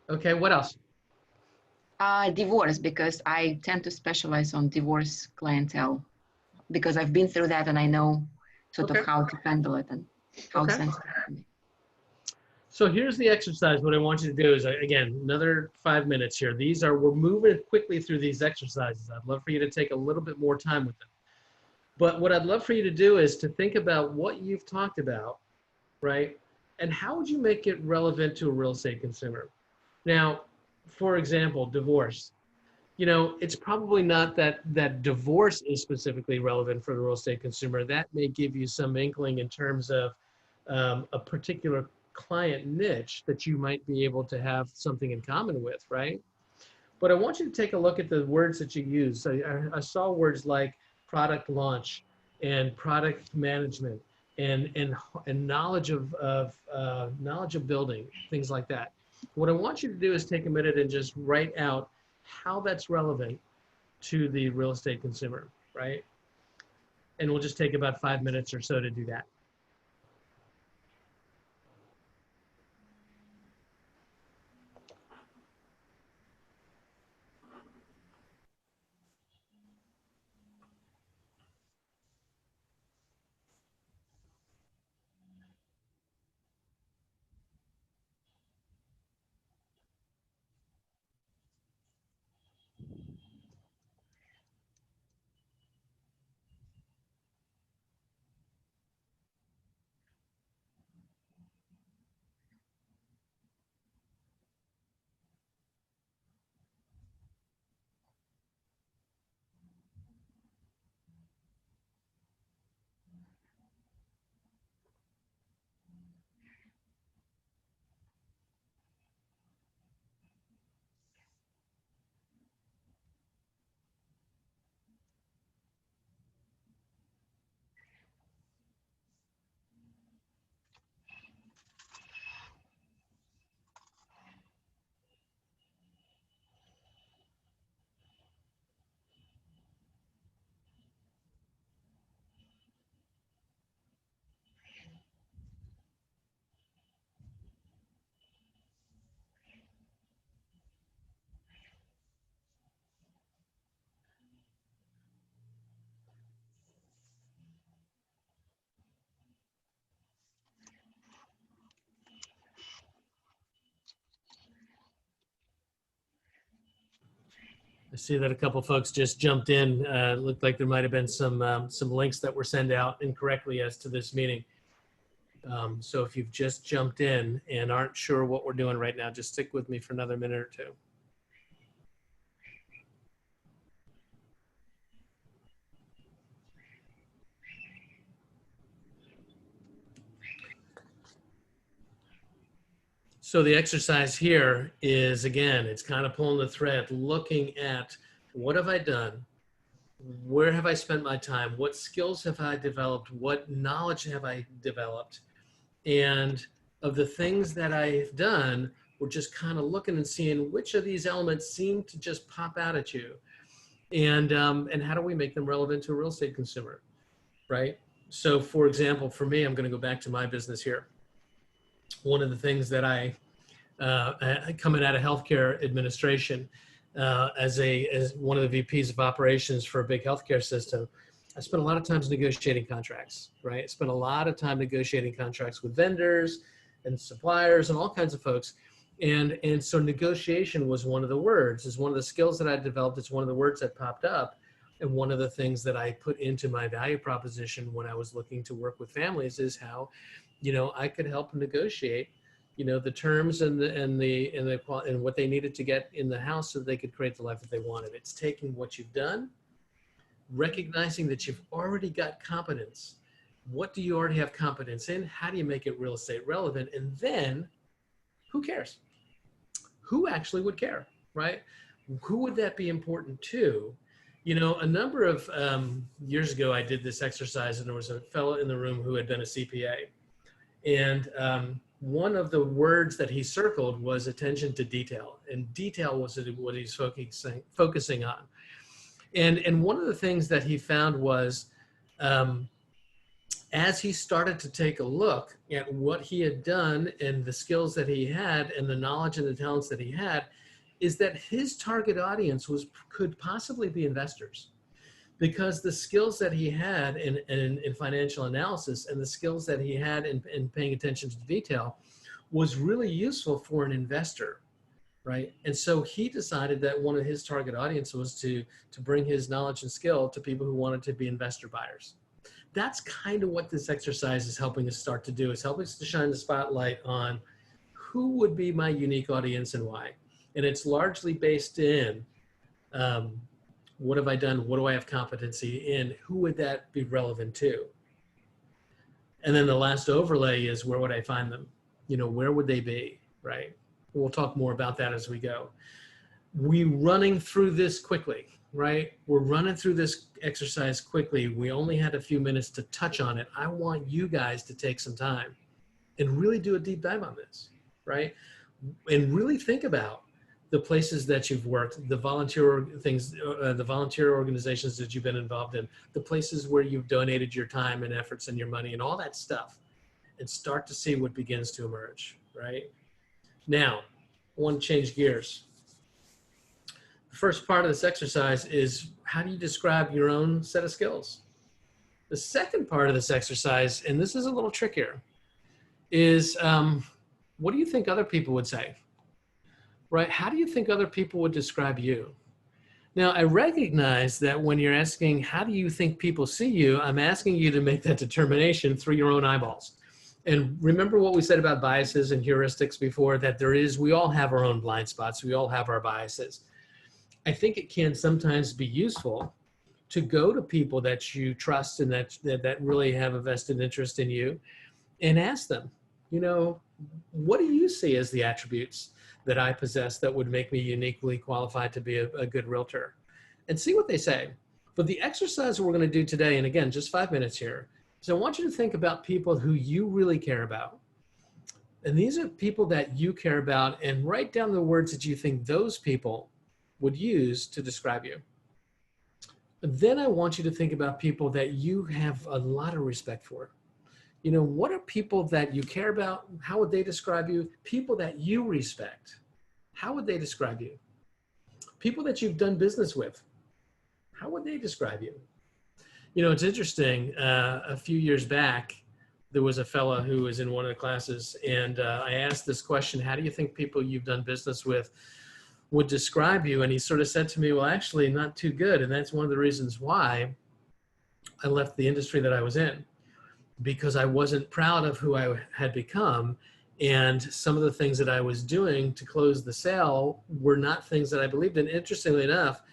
Okay, what else? Divorce, because I tend to specialize on divorce clientele, because I've been through that and I know sort Okay. of how to handle it and how Okay. sensitive it can be. So here's the exercise. What I want you to do is, again, another 5 minutes here. We're moving quickly through these exercises. I'd love for you to take a little bit more time with them. But what I'd love for you to do is to think about what you've talked about, right? And how would you make it relevant to a real estate consumer? Now, for example, divorce. You know, it's probably not that divorce is specifically relevant for the real estate consumer. That may give you some inkling in terms of a particular client niche that you might be able to have something in common with, right? But I want you to take a look at the words that you use. I saw words like product launch and product management and knowledge of building, things like that. What I want you to do is take a minute and just write out how that's relevant to the real estate consumer, right? And we'll just take about 5 minutes or so to do that. I see that a couple folks just jumped in. Looked like there might have been some links that were sent out incorrectly as to this meeting. So if you've just jumped in and aren't sure what we're doing right now, just stick with me for another minute or two. So the exercise here is, again, it's kind of pulling the thread, looking at what have I done? Where have I spent my time? What skills have I developed? What knowledge have I developed? And of the things that I've done, we're just kind of looking and seeing which of these elements seem to just pop out at you. And how do we make them relevant to a real estate consumer, right? So for example, for me, I'm going to go back to my business here. One of the things that I coming out of healthcare administration as one of the VPs of operations for a big healthcare system, I spent a lot of times negotiating contracts, right? I spent a lot of time negotiating contracts with vendors and suppliers and all kinds of folks. And so negotiation was one of the words, is one of the skills that I developed. It's one of the words that popped up. And one of the things that I put into my value proposition when I was looking to work with families is how, I could help negotiate, the terms and what they needed to get in the house so they could create the life that they wanted. It's taking what you've done, recognizing that you've already got competence. What do you already have competence in? How do you make it real estate relevant? And then who cares? Who actually would care, right? Who would that be important to? A number of years ago, I did this exercise, and there was a fellow in the room who had been a CPA. And one of the words that he circled was attention to detail. And detail was what he's focusing on. And one of the things that he found was, as he started to take a look at what he had done and the skills that he had and the knowledge and the talents that he had, is that his target audience could possibly be investors, because the skills that he had in financial analysis and the skills that he had in paying attention to detail was really useful for an investor, right? And so he decided that one of his target audience was to bring his knowledge and skill to people who wanted to be investor buyers. That's kind of what this exercise is helping us start to do, is helping us to shine the spotlight on who would be my unique audience and why. And it's largely based in what have I done? What do I have competency in? Who would that be relevant to? And then the last overlay is, where would I find them? Where would they be, right? We'll talk more about that as we go. We're running through this quickly, right? We're running through this exercise quickly. We only had a few minutes to touch on it. I want you guys to take some time and really do a deep dive on this, right? And really think about the places that you've worked, the volunteer things, the volunteer organizations that you've been involved in, the places where you've donated your time and efforts and your money and all that stuff, and start to see what begins to emerge, right? Now, I want to change gears. The first part of this exercise is, how do you describe your own set of skills? The second part of this exercise, and this is a little trickier, is what do you think other people would say? Right? How do you think other people would describe you? Now, I recognize that when you're asking, how do you think people see you? I'm asking you to make that determination through your own eyeballs. And remember what we said about biases and heuristics before, that we all have our own blind spots. We all have our biases. I think it can sometimes be useful to go to people that you trust and that really have a vested interest in you, and ask them, what do you see as the attributes that I possess that would make me uniquely qualified to be a good realtor, and see what they say. But the exercise we're going to do today, and again, just 5 minutes here, so I want you to think about people who you really care about. And these are people that you care about, and write down the words that you think those people would use to describe you. Then I want you to think about people that you have a lot of respect for. What are people that you care about? How would they describe you? People that you respect, how would they describe you? People that you've done business with, how would they describe you? It's interesting. A few years back, there was a fella who was in one of the classes, and I asked this question: how do you think people you've done business with would describe you, and he sort of said to me, well, actually not too good. And that's one of the reasons why I left the industry that I was in, because I wasn't proud of who I had become. And some of the things that I was doing to close the sale were not things that I believed in. Interestingly enough,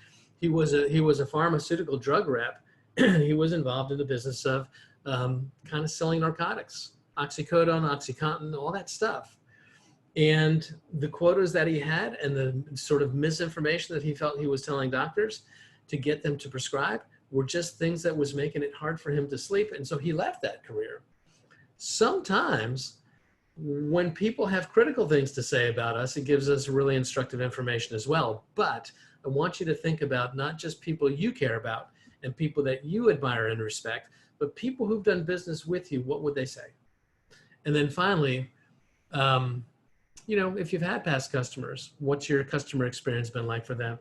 he was a pharmaceutical drug rep. He was involved in the business of kind of selling narcotics, oxycodone, OxyContin, all that stuff. And the quotas that he had and the sort of misinformation that he felt he was telling doctors to get them to prescribe were just things that was making it hard for him to sleep. And so he left that career. Sometimes when people have critical things to say about us, it gives us really instructive information as well. But I want you to think about not just people you care about and people that you admire and respect, but people who've done business with you. What would they say? And then finally, you know, if you've had past customers, what's your customer experience been like for them?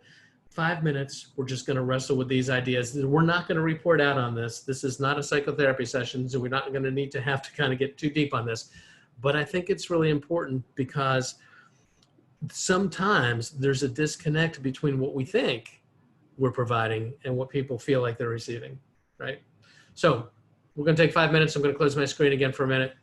5 minutes, we're just going to wrestle with these ideas. We're not going to report out on this. This is not a psychotherapy session, so we're not going to have to kind of get too deep on this. But I think it's really important because sometimes there's a disconnect between what we think we're providing and what people feel like they're receiving, right? So we're going to take 5 minutes. I'm going to close my screen again for a minute.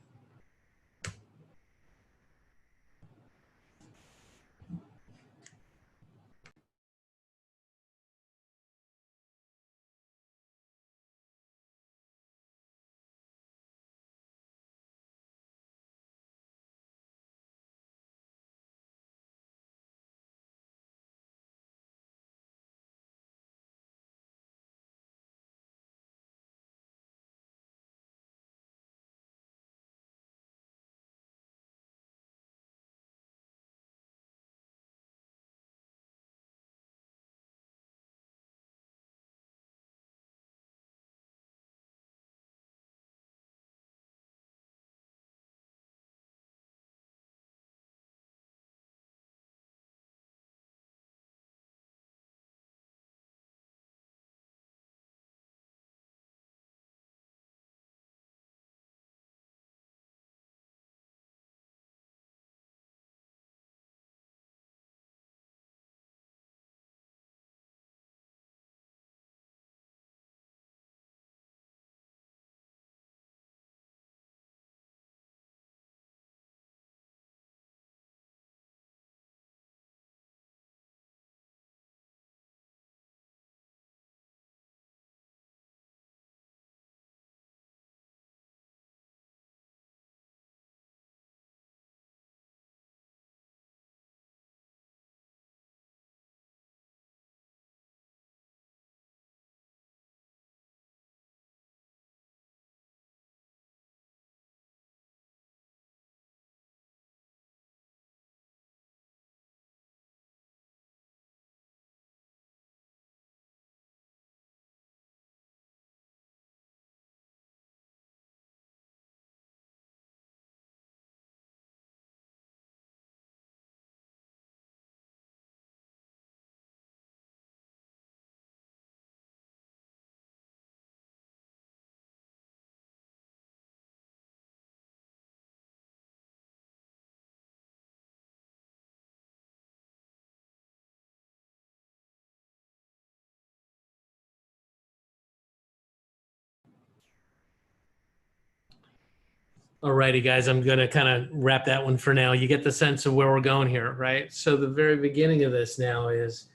Alrighty, guys, I'm going to kind of wrap that one for now. You get the sense of where we're going here, right? So the very beginning of this now is,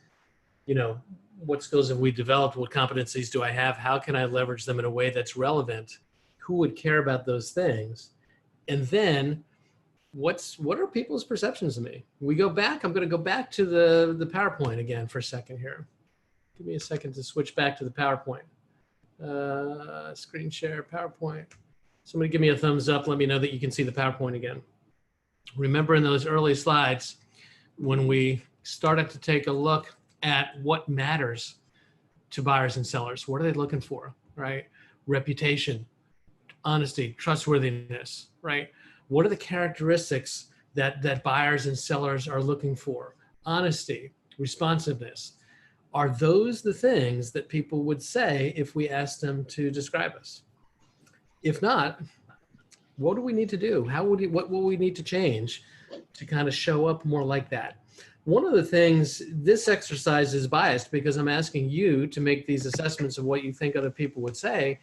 you know, what skills have we developed? What competencies do I have? How can I leverage them in a way that's relevant? Who would care about those things? And then what are people's perceptions of me? We go back. I'm going to go back to the PowerPoint again for a second here. Give me a second to switch back to the PowerPoint. Screen share, PowerPoint. Somebody give me a thumbs up. Let me know that you can see the PowerPoint again. Remember in those early slides, when we started to take a look at what matters to buyers and sellers, what are they looking for, right? Reputation, honesty, trustworthiness, right? What are the characteristics that buyers and sellers are looking for? Honesty, responsiveness. Are those the things that people would say if we asked them to describe us? If not, What do we need to do? What will we need to change to kind of show up more like that? One of the things, this exercise is biased because I'm asking you to make these assessments of what you think other people would say.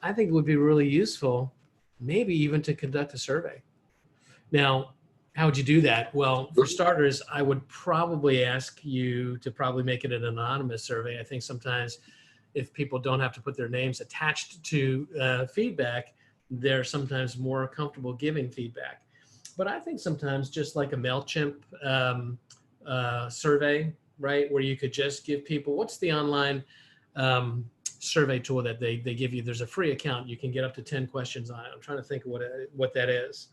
I think it would be really useful, maybe even to conduct a survey. Now, how would you do that? Well, for starters, I would probably ask you to probably make it an anonymous survey. I think sometimes if people don't have to put their names attached to feedback, they're sometimes more comfortable giving feedback. But I think sometimes just like a MailChimp survey, right, where you could just give people, what's the online survey tool that they give you? There's a free account. You can get up to 10 questions on it. I'm trying to think of what that is.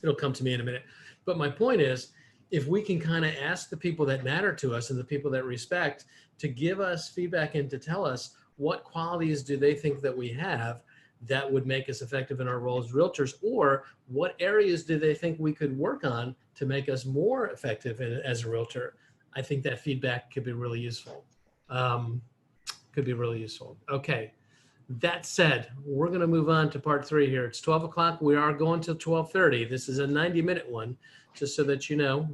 It'll come to me in a minute. But my point is, if we can kind of ask the people that matter to us and the people that respect to give us feedback and to tell us what qualities do they think that we have that would make us effective in our role as realtors, or what areas do they think we could work on to make us more effective as a realtor, I think that feedback could be really useful. Okay. That said, we're going to move on to part 3 here. It's 12 o'clock. We are going till 12:30. This is a 90-minute one, just so that you know.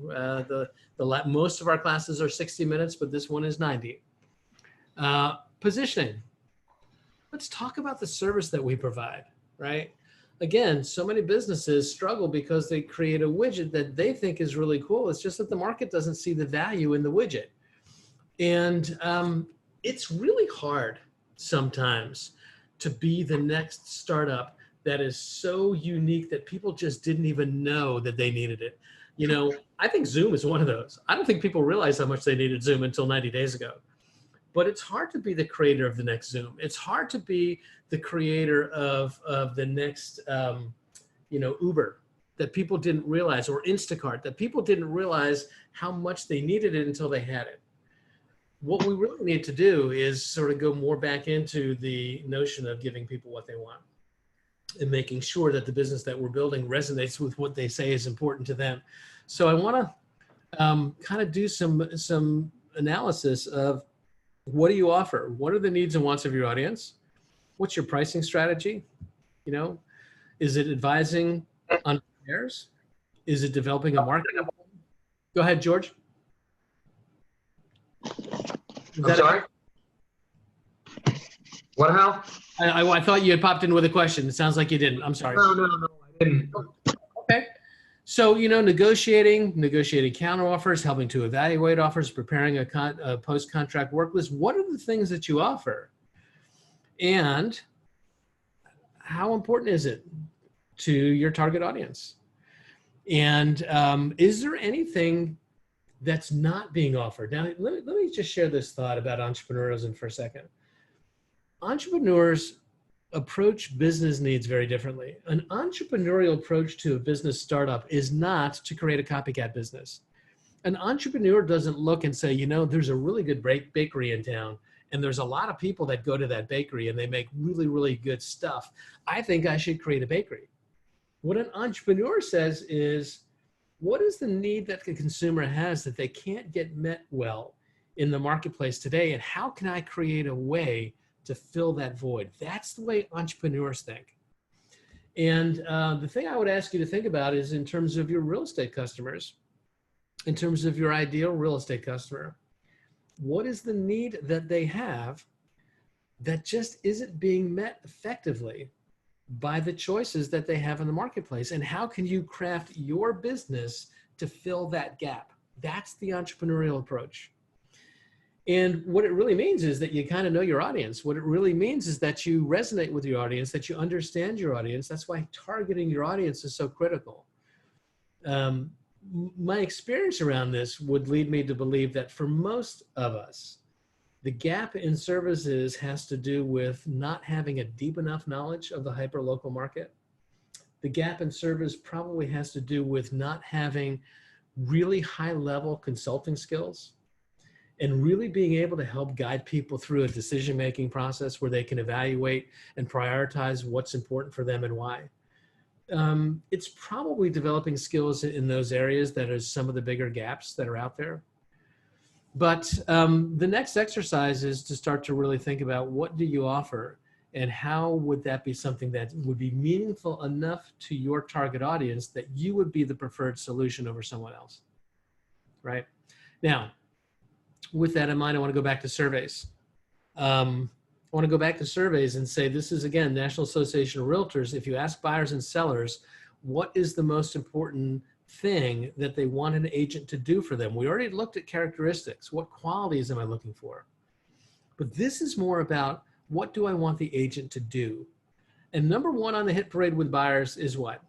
Most of our classes are 60 minutes, but this one is 90. Positioning. Let's talk about the service that we provide, right? Again, so many businesses struggle because they create a widget that they think is really cool. It's just that the market doesn't see the value in the widget. And it's really hard sometimes to be the next startup that is so unique that people just didn't even know that they needed it. You know, I think Zoom is one of those. I don't think people realized how much they needed Zoom until 90 days ago. But it's hard to be the creator of the next Zoom. It's hard to be the creator of the next, Uber that people didn't realize, or Instacart that people didn't realize how much they needed it until they had it. What we really need to do is sort of go more back into the notion of giving people what they want and making sure that the business that we're building resonates with what they say is important to them. So I want to kind of do some analysis of, what do you offer? What are the needs and wants of your audience? What's your pricing strategy? You know, is it advising entrepreneurs? Is it developing a market? Go ahead, George. I'm sorry? What, Hal? I thought you had popped in with a question. It sounds like you didn't. I'm sorry. No, I didn't. Okay. So, negotiating counteroffers, helping to evaluate offers, preparing a post-contract work list. What are the things that you offer? And how important is it to your target audience? And is there anything that's not being offered? Now, let me just share this thought about entrepreneurialism for a second. Entrepreneurs approach business needs very differently. An entrepreneurial approach to a business startup is not to create a copycat business. An entrepreneur doesn't look and say, there's a really good bakery in town, and there's a lot of people that go to that bakery and they make really, really good stuff. I think I should create a bakery. What an entrepreneur says is, what is the need that the consumer has that they can't get met well in the marketplace today? And how can I create a way to fill that void? That's the way entrepreneurs think. And the thing I would ask you to think about is in terms of your real estate customers, in terms of your ideal real estate customer, what is the need that they have that just isn't being met effectively by the choices that they have in the marketplace? And how can you craft your business to fill that gap? That's the entrepreneurial approach. And what it really means is that you kind of know your audience. What it really means is that you resonate with your audience, that you understand your audience. That's why targeting your audience is so critical. My experience around this would lead me to believe that for most of us, the gap in services has to do with not having a deep enough knowledge of the hyper-local market. The gap in service probably has to do with not having really high-level consulting skills and really being able to help guide people through a decision-making process where they can evaluate and prioritize what's important for them and why. It's probably developing skills in those areas that are some of the bigger gaps that are out there. But the next exercise is to start to really think about, what do you offer And how would that be something that would be meaningful enough to your target audience that you would be the preferred solution over someone else, right? Now, with that in mind, I want to go back to surveys. I want to go back to surveys and say, this is, again, National Association of Realtors. If you ask buyers and sellers, what is the most important thing that they want an agent to do for them? We already looked at characteristics. What qualities am I looking for? But this is more about, what do I want the agent to do? And number one on the hit parade with buyers is what?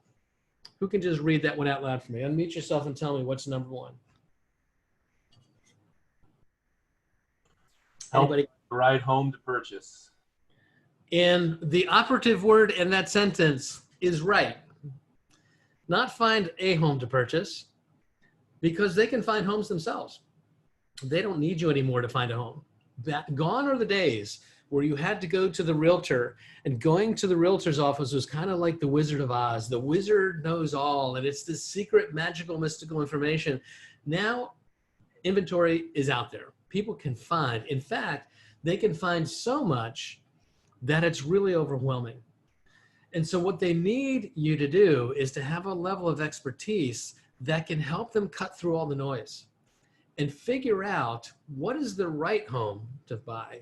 Who can just read that one out loud for me? Unmute yourself and tell me what's number one. Help Anybody? the right home to purchase. And the operative word in that sentence is right. Not find a home to purchase, because they can find homes themselves. They don't need you anymore to find a home. Gone are the days where you had to go to the realtor, and going to the realtor's office was kind of like the Wizard of Oz. The wizard knows all, and it's this secret, magical, mystical information. Now, inventory is out there. People can find. In fact, they can find so much that it's really overwhelming. And so what they need you to do is to have a level of expertise that can help them cut through all the noise and figure out what is the right home to buy.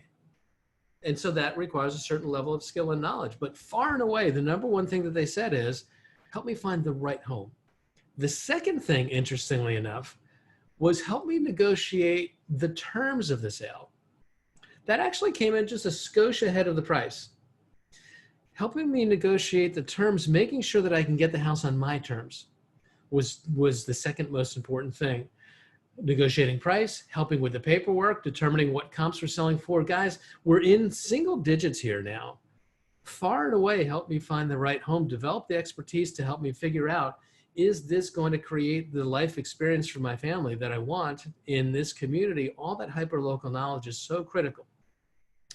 And so that requires a certain level of skill and knowledge. But far and away, the number one thing that they said is, help me find the right home. The second thing, interestingly enough, was help me negotiate the terms of the sale. That actually came in just a skosh ahead of the price. Helping me negotiate the terms, making sure that I can get the house on my terms was the second most important thing. Negotiating price, helping with the paperwork, determining what comps we're selling for. Guys, we're in single digits here now. Far and away, help me find the right home, develop the expertise to help me figure out, is this going to create the life experience for my family that I want in this community? All that hyper-local knowledge is so critical,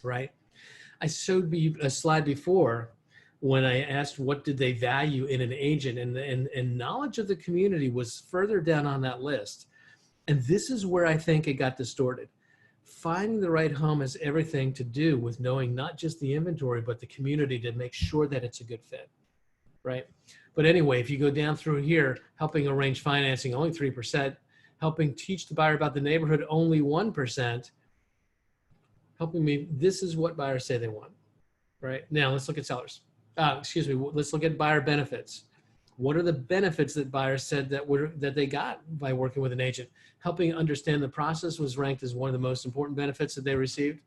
right? I showed you a slide before when I asked what did they value in an agent, and knowledge of the community was further down on that list. And this is where I think it got distorted. Finding the right home has everything to do with knowing not just the inventory, but the community to make sure that it's a good fit, right? But anyway, if you go down through here, helping arrange financing, only 3%, helping teach the buyer about the neighborhood, only 1%, helping me, this is what buyers say they want, right? Now let's look at sellers. Let's look at buyer benefits. What are the benefits that buyers said that they got by working with an agent? Helping understand the process was ranked as one of the most important benefits that they received.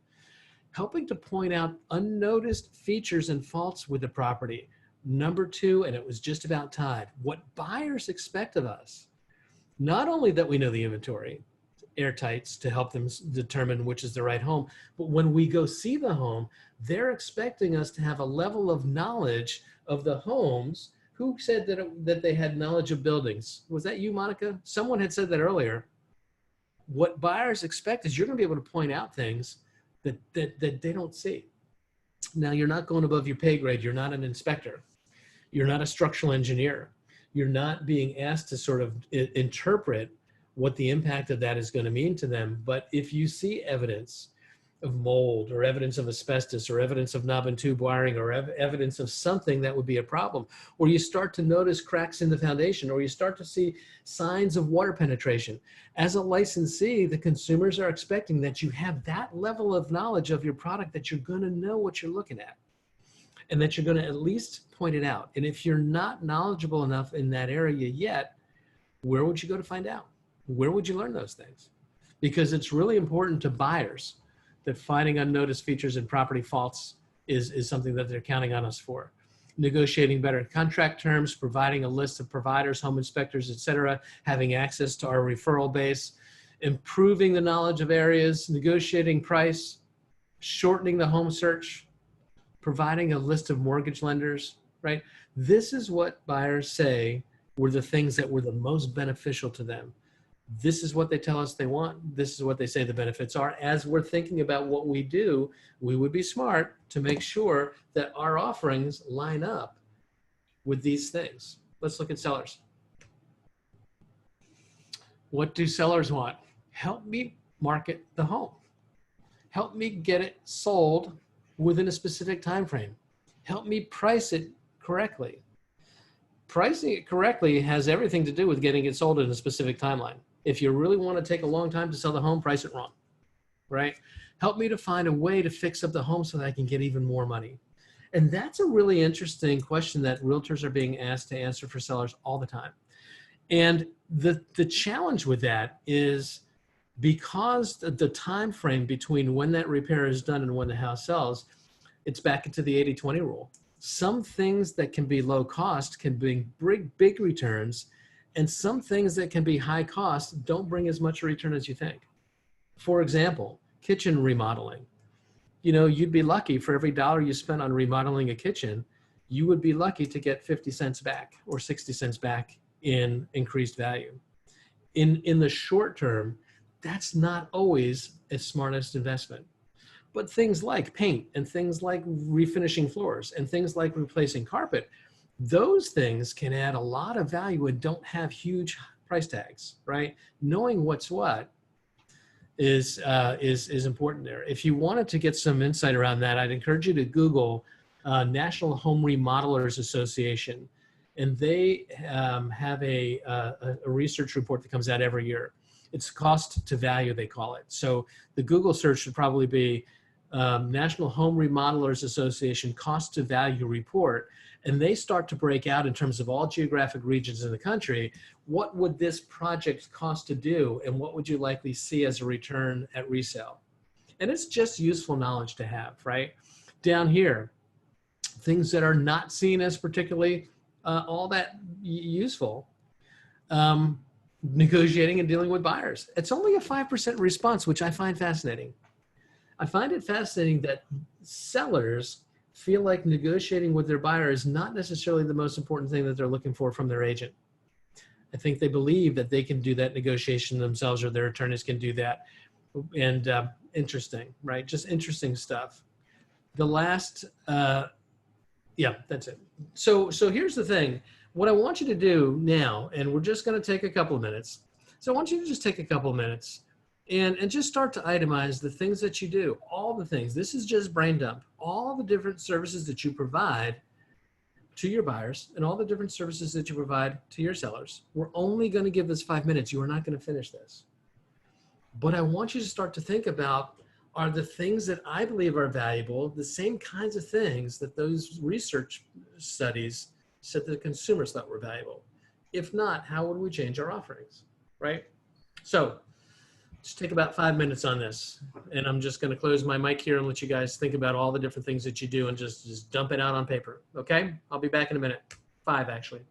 Helping to point out unnoticed features and faults with the property. Number two, and it was just about tied, what buyers expect of us. Not only that we know the inventory, airtights to help them determine which is the right home, but when we go see the home, they're expecting us to have a level of knowledge of the homes. Who said that they had knowledge of buildings? Was that you, Monica? Someone had said that earlier. What buyers expect is you're going to be able to point out things that they don't see. Now, you're not going above your pay grade. You're not an inspector. You're not a structural engineer. You're not being asked to sort of interpret what the impact of that is going to mean to them. But if you see evidence of mold or evidence of asbestos or evidence of knob and tube wiring or evidence of something that would be a problem, or you start to notice cracks in the foundation, or you start to see signs of water penetration, as a licensee, the consumers are expecting that you have that level of knowledge of your product, that you're going to know what you're looking at and that you're going to at least point it out. And if you're not knowledgeable enough in that area yet, where would you go to find out? Where would you learn those things? Because it's really important to buyers that finding unnoticed features and property faults is something that they're counting on us for. Negotiating better contract terms, providing a list of providers, home inspectors, et cetera, having access to our referral base, improving the knowledge of areas, negotiating price, shortening the home search, providing a list of mortgage lenders, right? This is what buyers say were the things that were the most beneficial to them. This is what they tell us they want. This is what they say the benefits are. As we're thinking about what we do, we would be smart to make sure that our offerings line up with these things. Let's look at sellers. What do sellers want? Help me market the home. Help me get it sold within a specific time frame. Help me price it correctly. Pricing it correctly has everything to do with getting it sold in a specific timeline. If you really want to take a long time to sell the home, price it wrong, right? Help me to find a way to fix up the home so that I can get even more money. And that's a really interesting question that realtors are being asked to answer for sellers all the time. And the challenge with that is because the time frame between when that repair is done and when the house sells, it's back into the 80-20 rule. Some things that can be low cost can bring big returns, and some things that can be high cost don't bring as much return as you think. For example, kitchen remodeling. You know, you'd be lucky for every dollar you spent on remodeling a kitchen, you would be lucky to get 50 cents back or 60 cents back in increased value. In the short term, that's not always a smartest investment. But things like paint and things like refinishing floors and things like replacing carpet, those things can add a lot of value and don't have huge price tags, right? Knowing what's what is important there. If you wanted to get some insight around that, I'd encourage you to Google National Home Remodelers Association, and they have a research report that comes out every year. It's cost to value, they call it. So the Google search should probably be National Home Remodelers Association cost to value report, and they start to break out in terms of all geographic regions in the country. What would this project cost to do, and what would you likely see as a return at resale? And it's just useful knowledge to have, right? Down here, things that are not seen as particularly all that useful. Negotiating and dealing with buyers. It's only a 5% response, which I find fascinating. I find it fascinating that sellers feel like negotiating with their buyer is not necessarily the most important thing that they're looking for from their agent. I think they believe that they can do that negotiation themselves, or their attorneys can do that. And interesting, right? Just interesting stuff. The last, yeah, that's it. So here's the thing. What I want you to do now, and we're just going to take a couple of minutes. So I want you to just take a couple of minutes and just start to itemize the things that you do, all the things. This is just brain dump. All the different services that you provide to your buyers and all the different services that you provide to your sellers. We're only going to give this 5 minutes. You are not going to finish this. But I want you to start to think about, are the things that I believe are valuable the same kinds of things that those research studies said that consumers thought were valuable? If not, how would we change our offerings, right? So just take about 5 minutes on this, and I'm just going to close my mic here and let you guys think about all the different things that you do and just dump it out on paper. Okay? I'll be back in a minute. 5, actually.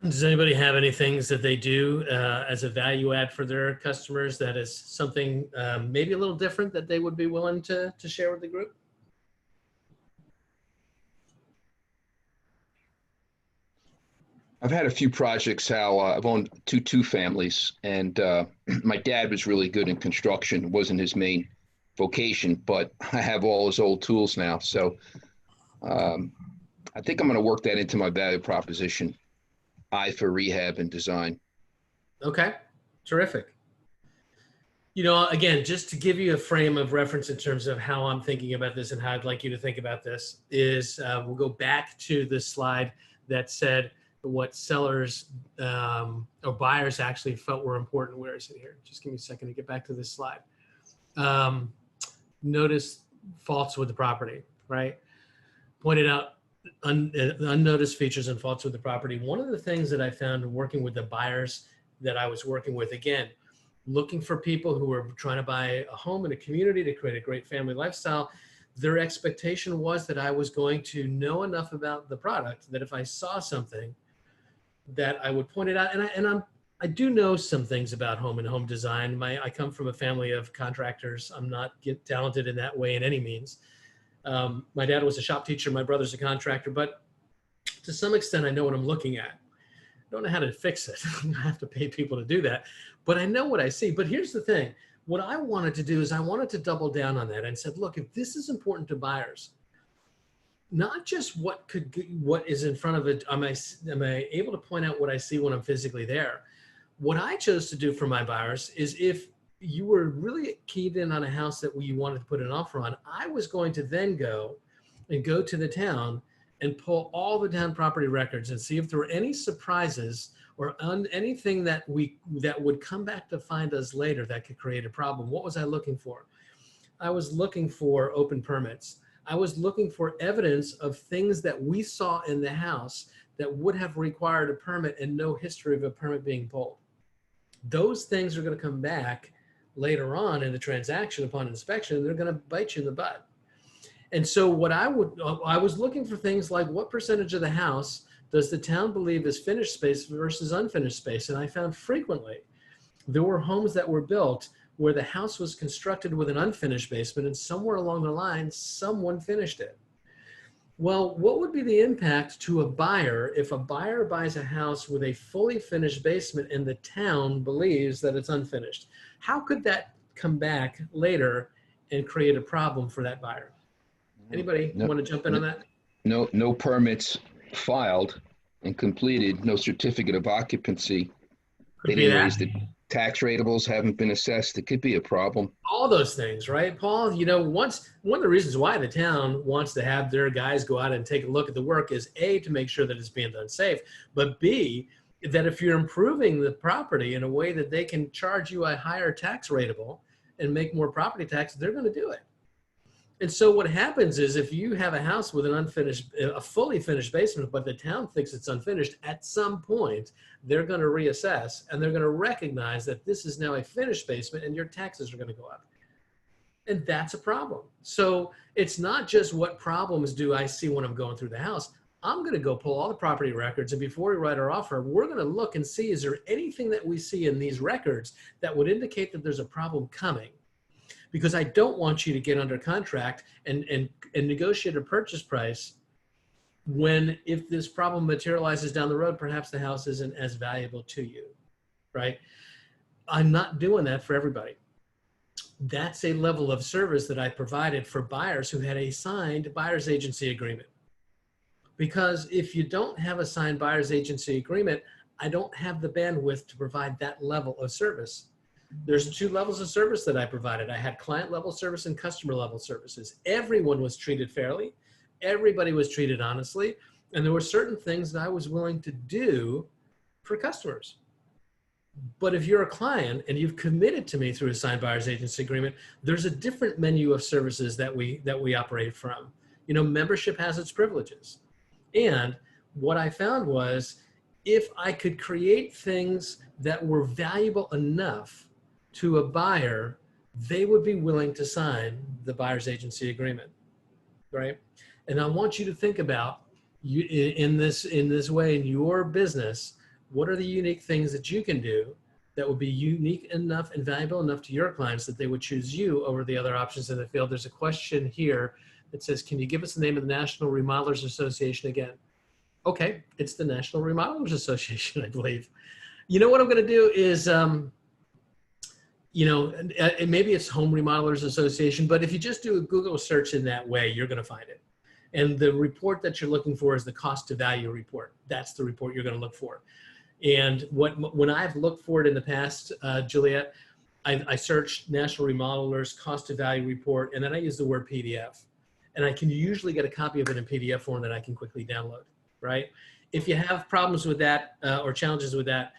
Does anybody have any things that they do as a value add for their customers that is something maybe a little different that they would be willing to share with the group? I've had a few projects, Hal. I've owned two families, and my dad was really good in construction. It wasn't his main vocation, but I have all his old tools now. So I think I'm going to work that into my value proposition. I for rehab and design. Okay, terrific. You know, again, just to give you a frame of reference in terms of how I'm thinking about this and how I'd like you to think about this is we'll go back to the slide that said what sellers or buyers actually felt were important. Where is it here? Just give me a second to get back to this slide. Notice faults with the property, right? Pointed out unnoticed features and faults with the property. One of the things that I found working with the buyers that I was working with, again, looking for people who were trying to buy a home in a community to create a great family lifestyle, their expectation was that I was going to know enough about the product that if I saw something that I would point it out. I do know some things about home and home design. I come from a family of contractors. I'm not talented in that way in any means. My dad was a shop teacher. My brother's a contractor, but to some extent, I know what I'm looking at. I don't know how to fix it. I have to pay people to do that, but I know what I see. But here's the thing. What I wanted to do is I wanted to double down on that and said, look, if this is important to buyers, not just what is in front of it, am I able to point out what I see when I'm physically there? What I chose to do for my buyers is if you were really keyed in on a house that you wanted to put an offer on, I was going to then go to the town and pull all the town property records and see if there were any surprises or anything that would come back to find us later that could create a problem. What was I looking for? I was looking for open permits. I was looking for evidence of things that we saw in the house that would have required a permit and no history of a permit being pulled. Those things are going to come back later on in the transaction upon inspection, and they're going to bite you in the butt. And so I was looking for things like what percentage of the house does the town believe is finished space versus unfinished space? And I found frequently there were homes that were built where the house was constructed with an unfinished basement and somewhere along the line, someone finished it. Well, what would be the impact to a buyer if a buyer buys a house with a fully finished basement and the town believes that it's unfinished? How could that come back later and create a problem for that buyer? Anybody want to jump in on that? No permits filed and completed, no certificate of occupancy. Could be that. The tax ratables haven't been assessed. It could be a problem. All those things, right, Paul? You know, one of the reasons why the town wants to have their guys go out and take a look at the work is A, to make sure that it's being done safe, but B, that if you're improving the property in a way that they can charge you a higher tax rateable and make more property tax, they're going to do it. And so what happens is if you have a house with a fully finished basement, but the town thinks it's unfinished, at some point, they're going to reassess and they're going to recognize that this is now a finished basement and your taxes are going to go up. And that's a problem. So it's not just what problems do I see when I'm going through the house. I'm going to go pull all the property records, and before we write our offer, we're going to look and see, is there anything that we see in these records that would indicate that there's a problem coming? Because I don't want you to get under contract and negotiate a purchase price when, if this problem materializes down the road, perhaps the house isn't as valuable to you, right? I'm not doing that for everybody. That's a level of service that I provided for buyers who had a signed buyer's agency agreement. Because if you don't have a signed buyer's agency agreement, I don't have the bandwidth to provide that level of service. There's two levels of service that I provided. I had client level service and customer level services. Everyone was treated fairly. Everybody was treated honestly. And there were certain things that I was willing to do for customers. But if you're a client and you've committed to me through a signed buyer's agency agreement, there's a different menu of services that we operate from. You know, membership has its privileges. And what I found was if I could create things that were valuable enough to a buyer, they would be willing to sign the buyer's agency agreement, right? And I want you to think about in this way in your business, What are the unique things that you can do that would be unique enough and valuable enough to your clients that they would choose you over the other options in the field? There's a question here that says, can you give us the name of the National Remodelers Association again? Okay, it's the National Remodelers Association, I believe. You know what I'm going to do is, maybe it's Home Remodelers Association, but if you just do a Google search in that way, you're going to find it. And the report that you're looking for is the cost to value report. That's the report you're going to look for. And when I've looked for it in the past, Juliet, I searched National Remodelers cost to value report, and then I use the word PDF. And I can usually get a copy of it in PDF form that I can quickly download, right? If you have problems with that or challenges with that,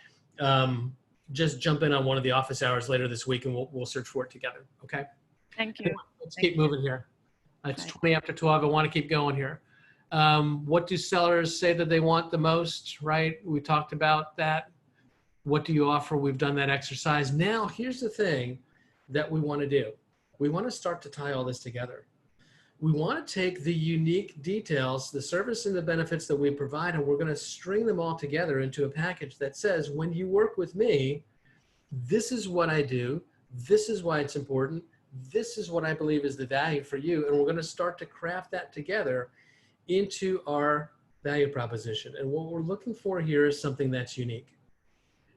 just jump in on one of the office hours later this week and we'll search for it together, okay? Thank you. Let's keep moving here. It's 20 after 12. I want to keep going here. What do sellers say that they want the most, right? We talked about that. What do you offer? We've done that exercise. Now, here's the thing that we want to do. We want to start to tie all this together. We want to take the unique details, the service and the benefits that we provide, and we're going to string them all together into a package that says, when you work with me, this is what I do. This is why it's important. This is what I believe is the value for you. And we're going to start to craft that together into our value proposition. And what we're looking for here is something that's unique.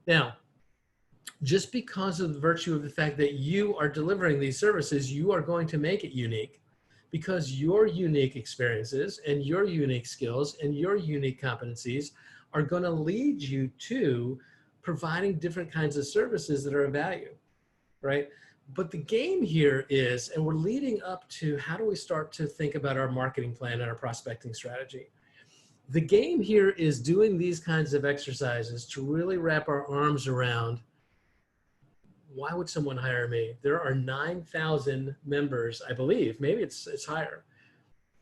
Now, just because of the virtue of the fact that you are delivering these services, you are going to make it unique, because your unique experiences and your unique skills and your unique competencies are going to lead you to providing different kinds of services that are of value, right? But the game here is, and we're leading up to, how do we start to think about our marketing plan and our prospecting strategy? The game here is doing these kinds of exercises to really wrap our arms around, why would someone hire me? There are 9,000 members, I believe. Maybe it's higher.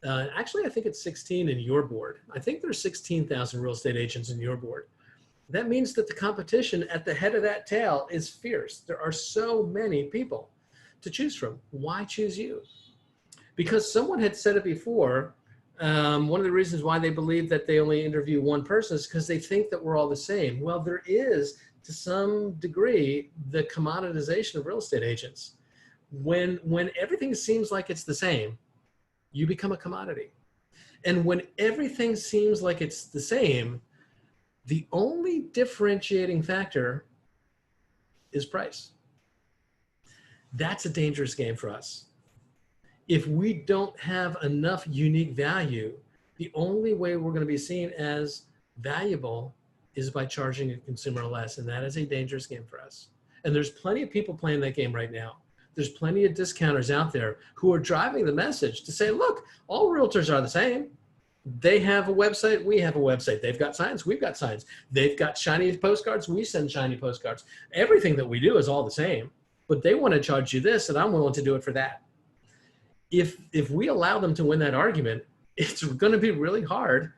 Actually, I think it's 16 in your board. I think there's 16,000 real estate agents in your board. That means that the competition at the head of that tail is fierce. There are so many people to choose from. Why choose you? Because someone had said it before. One of the reasons why they believe that they only interview one person is because they think that we're all the same. Well, there is, to some degree, the commoditization of real estate agents. When everything seems like it's the same, you become a commodity. And when everything seems like it's the same, the only differentiating factor is price. That's a dangerous game for us. If we don't have enough unique value, the only way we're going to be seen as valuable is by charging a consumer less, and that is a dangerous game for us. And there's plenty of people playing that game right now. There's plenty of discounters out there who are driving the message to say, look, all realtors are the same. They have a website, we have a website. They've got signs, we've got signs. They've got shiny postcards, we send shiny postcards. Everything that we do is all the same, but they want to charge you this, and I'm willing to do it for that. If we allow them to win that argument, it's going to be really hard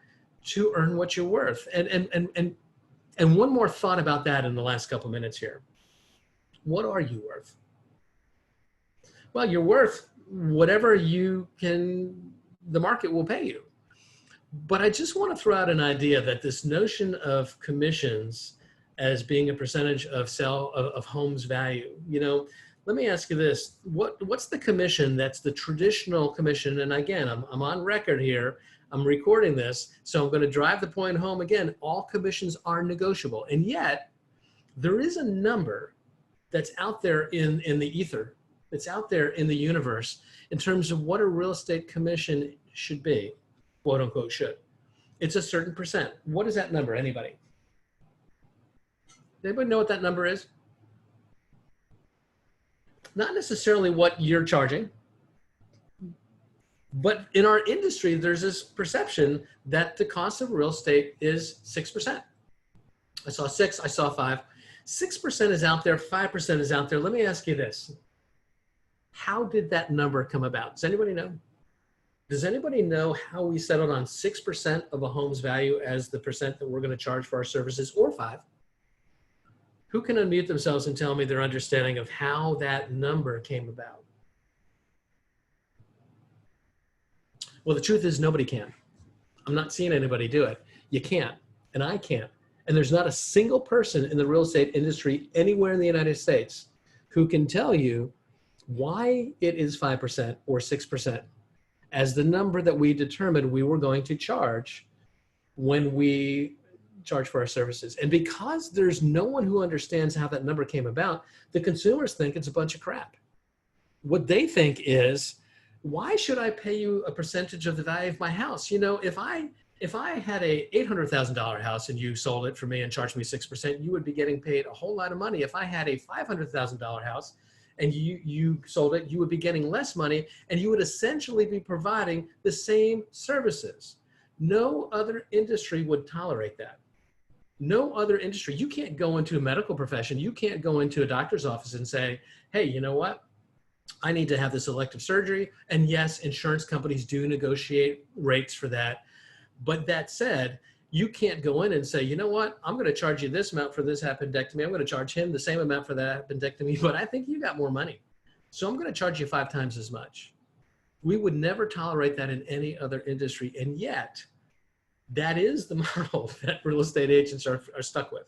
to earn what you're worth. And one more thought about that in the last couple minutes here. What are you worth? Well, you're worth whatever the market will pay you. But I just want to throw out an idea that this notion of commissions as being a percentage of homes value, let me ask you this. What's the commission that's the traditional commission? And again, I'm on record here. I'm recording this, so I'm going to drive the point home again. All commissions are negotiable. And yet, there is a number that's out there in the ether, that's out there in the universe in terms of what a real estate commission should be, quote unquote should. It's a certain percent. What is that number? Anybody? Anybody know what that number is? Not necessarily what you're charging, but in our industry, there's this perception that the cost of real estate is 6%. I saw 6, I saw 5. 6% is out there, 5% is out there. Let me ask you this. How did that number come about? Does anybody know? Does anybody know how we settled on 6% of a home's value as the percent that we're going to charge for our services, or 5? Who can unmute themselves and tell me their understanding of how that number came about? Well, the truth is nobody can. I'm not seeing anybody do it. You can't, and I can't. And there's not a single person in the real estate industry anywhere in the United States who can tell you why it is 5% or 6% as the number that we determined we were going to charge when we charge for our services. And because there's no one who understands how that number came about, the consumers think it's a bunch of crap. What they think is, why should I pay you a percentage of the value of my house? You know, if I had a $800,000 house and you sold it for me and charged me 6%, you would be getting paid a whole lot of money. If I had a $500,000 house and you sold it, you would be getting less money, and you would essentially be providing the same services. No other industry would tolerate that. No other industry. You can't go into a medical profession. You can't go into a doctor's office and say, hey, you know what? I need to have this elective surgery. And yes, insurance companies do negotiate rates for that. But that said, you can't go in and say, you know what, I'm going to charge you this amount for this appendectomy. I'm going to charge him the same amount for that appendectomy, but I think you got more money, so I'm going to charge you 5 times as much. We would never tolerate that in any other industry. And yet, that is the model that real estate agents are stuck with.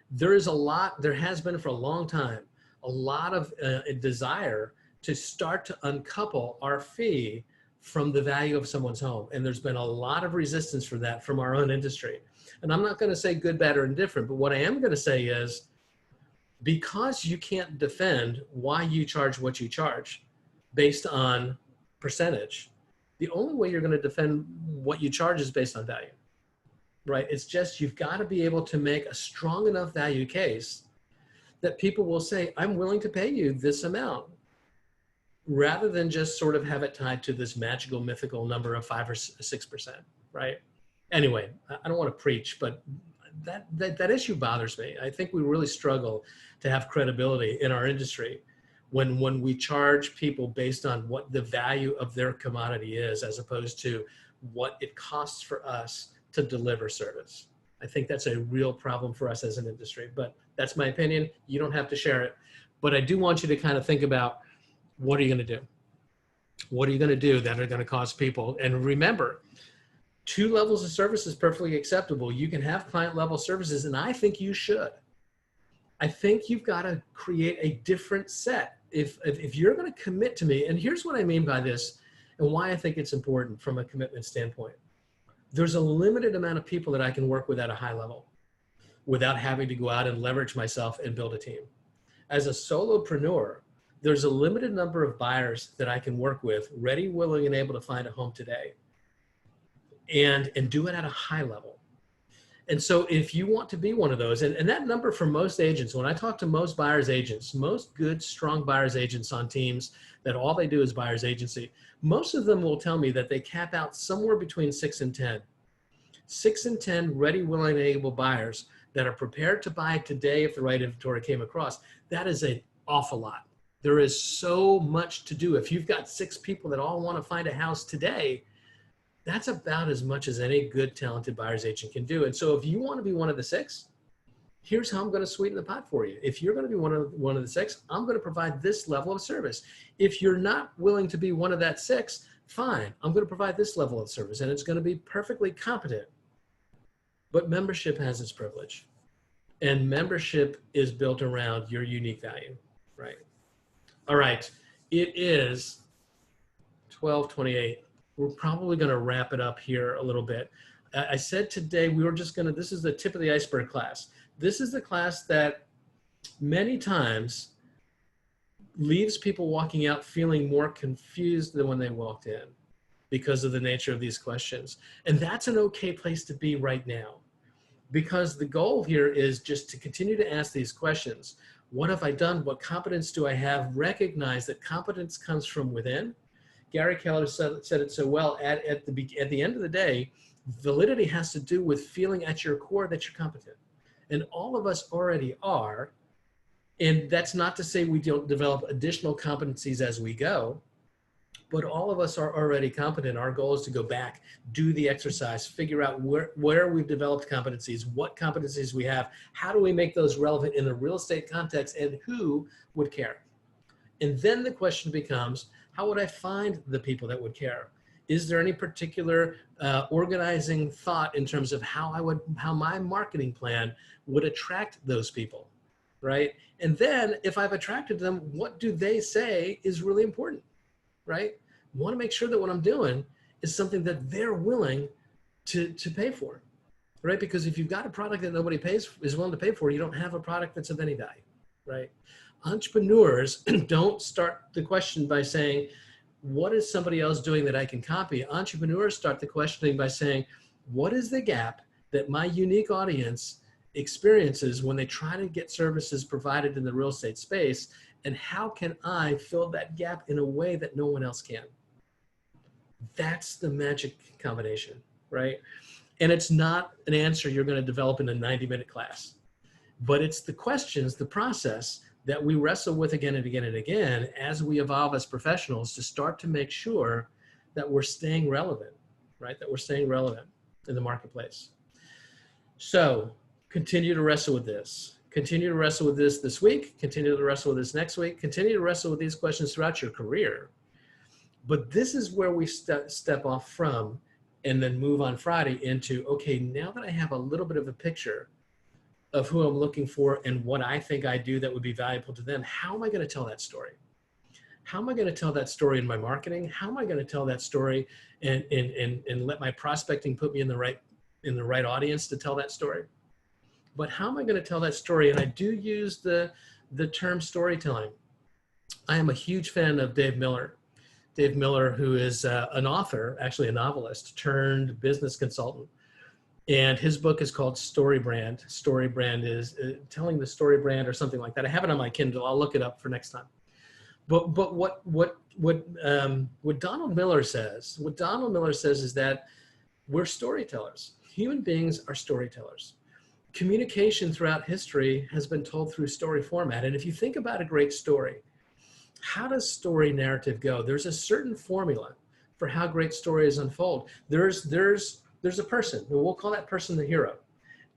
There has been for a long time, a lot of desire to start to uncouple our fee from the value of someone's home. And there's been a lot of resistance for that from our own industry. And I'm not going to say good, bad, or indifferent, but what I am going to say is, because you can't defend why you charge what you charge based on percentage, the only way you're going to defend what you charge is based on value, right? It's just, you've got to be able to make a strong enough value case that people will say, I'm willing to pay you this amount, rather than just sort of have it tied to this magical, mythical number of 5 or 6%, right? Anyway, I don't want to preach, but that issue bothers me. I think we really struggle to have credibility in our industry when we charge people based on what the value of their commodity is, as opposed to what it costs for us to deliver service. I think that's a real problem for us as an industry, but that's my opinion. You don't have to share it, but I do want you to kind of think about, what are you going to do? What are you going to do that are going to cause people? And remember, 2 levels of service is perfectly acceptable. You can have client level services, and I think you should. I think you've got to create a different set. If you're going to commit to me, and here's what I mean by this and why I think it's important from a commitment standpoint. There's a limited amount of people that I can work with at a high level without having to go out and leverage myself and build a team. As a solopreneur, there's a limited number of buyers that I can work with, ready, willing, and able to find a home today, and do it at a high level. And so if you want to be one of those, and that number for most agents, when I talk to most buyers agents, most good, strong buyers agents on teams that all they do is buyers agency, most of them will tell me that they cap out somewhere between 6 and 10. 6 and 10 ready, willing, and able buyers that are prepared to buy today if the right inventory came across. That is an awful lot. There is so much to do. If you've got 6 people that all want to find a house today, that's about as much as any good, talented buyer's agent can do. And so if you want to be one of the 6, here's how I'm going to sweeten the pot for you. If you're going to be one of the 6, I'm going to provide this level of service. If you're not willing to be one of that 6, fine, I'm going to provide this level of service, and it's going to be perfectly competent. But membership has its privilege, and membership is built around your unique value, right? All right, it is 12:28. We're probably going to wrap it up here a little bit. I said today we were just going to, this is the tip of the iceberg class. This is the class that many times leaves people walking out feeling more confused than when they walked in because of the nature of these questions. And that's an okay place to be right now, because the goal here is just to continue to ask these questions. What have I done? What competence do I have? Recognize that competence comes from within. Gary Keller said it so well. At the end of the day, validity has to do with feeling at your core that you're competent. And all of us already are. And that's not to say we don't develop additional competencies as we go, but all of us are already competent. Our goal is to go back, do the exercise, figure out where we've developed competencies, what competencies we have, how do we make those relevant in the real estate context, and who would care? And then the question becomes, how would I find the people that would care? Is there any particular organizing thought in terms of how my marketing plan would attract those people, right? And then if I've attracted them, what do they say is really important, right? I want to make sure that what I'm doing is something that they're willing to pay for, right? Because if you've got a product that nobody is willing to pay for, you don't have a product that's of any value, right? Entrepreneurs don't start the question by saying, what is somebody else doing that I can copy? Entrepreneurs start the questioning by saying, what is the gap that my unique audience experiences when they try to get services provided in the real estate space? And how can I fill that gap in a way that no one else can? That's the magic combination, right? And it's not an answer you're going to develop in a 90-minute class, but it's the questions, the process that we wrestle with again and again and again as we evolve as professionals to start to make sure that we're staying relevant, right? That we're staying relevant in the marketplace. So continue to wrestle with this. Continue to wrestle with this week. Continue to wrestle with this next week. Continue to wrestle with these questions throughout your career. But this is where we step off from and then move on Friday into, okay, now that I have a little bit of a picture of who I'm looking for and what I think I do that would be valuable to them, how am I going to tell that story? How am I going to tell that story in my marketing? How am I going to tell that story and let my prospecting put me in the right audience to tell that story? But how am I going to tell that story? And I do use the term storytelling. I am a huge fan of Dave Miller. Dave Miller, who is an author, actually a novelist turned business consultant. And his book is called Story Brand. Story Brand is telling the story brand or something like that. I have it on my Kindle. I'll look it up for next time. But what Donald Miller says, is that we're storytellers. Human beings are storytellers. Communication throughout history has been told through story format. And if you think about a great story, how does story narrative go? There's a certain formula for how great stories unfold. There's a person, and we'll call that person the hero.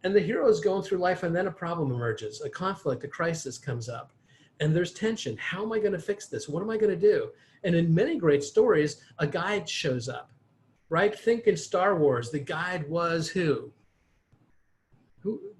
And the hero is going through life, and then a problem emerges, a conflict, a crisis comes up, and there's tension. How am I going to fix this? What am I going to do? And in many great stories, a guide shows up, right? Think in Star Wars, the guide was who?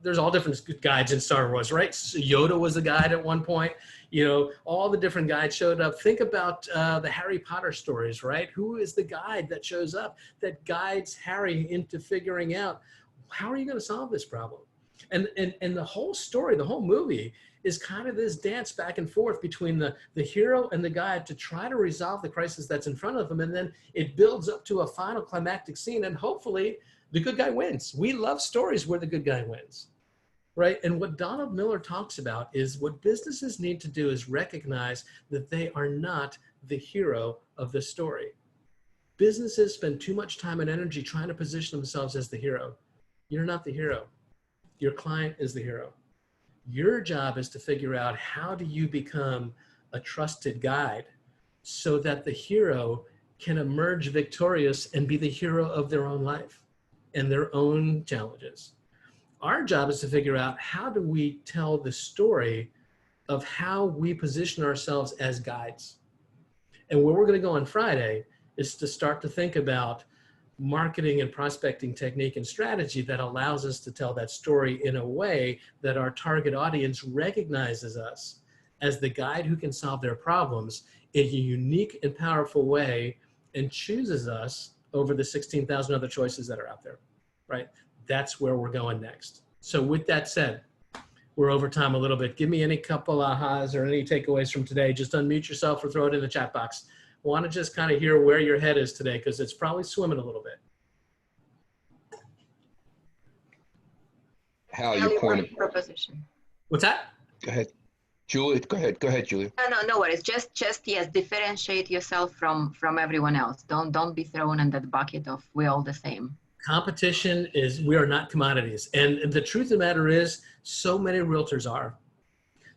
There's all different guides in Star Wars, right? So Yoda was a guide at one point. You know, all the different guides showed up. Think about the Harry Potter stories, right? Who is the guide that shows up that guides Harry into figuring out how are you going to solve this problem? And the whole story, the whole movie is kind of this dance back and forth between the hero and the guide to try to resolve the crisis that's in front of them. And then it builds up to a final climactic scene, and hopefully the good guy wins. We love stories where the good guy wins, right? And what Donald Miller talks about is what businesses need to do is recognize that they are not the hero of the story. Businesses spend too much time and energy trying to position themselves as the hero. You're not the hero. Your client is the hero. Your job is to figure out how do you become a trusted guide so that the hero can emerge victorious and be the hero of their own life and their own challenges. Our job is to figure out how do we tell the story of how we position ourselves as guides. And where we're going to go on Friday is to start to think about marketing and prospecting technique and strategy that allows us to tell that story in a way that our target audience recognizes us as the guide who can solve their problems in a unique and powerful way and chooses us over the 16,000 other choices that are out there, right? That's where we're going next. So with that said, we're over time a little bit. Give me any couple ahas or any takeaways from today. Just unmute yourself or throw it in the chat box. I want to just kind of hear where your head is today because it's probably swimming a little bit. Hal, your point of, proposition. What's that? go ahead. Julia, go ahead, Julia. No worries. Just yes, differentiate yourself from everyone else. Don't be thrown in that bucket of we're all the same. Competition is, we are not commodities. And the truth of the matter is, so many realtors are.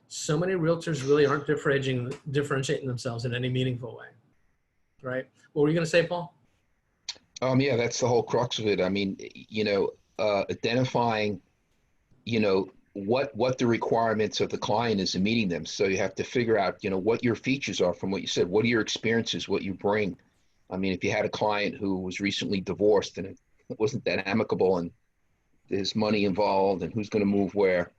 So many realtors really aren't differentiating themselves in any meaningful way, right? What were you going to say, Paul? Yeah, that's the whole crux of it. I mean, identifying, what the requirements of the client is and meeting them. So you have to figure out, what your features are from what you said. What are your experiences, what you bring, I mean, if you had a client who was recently divorced and it wasn't that amicable and there's money involved and who's going to move where,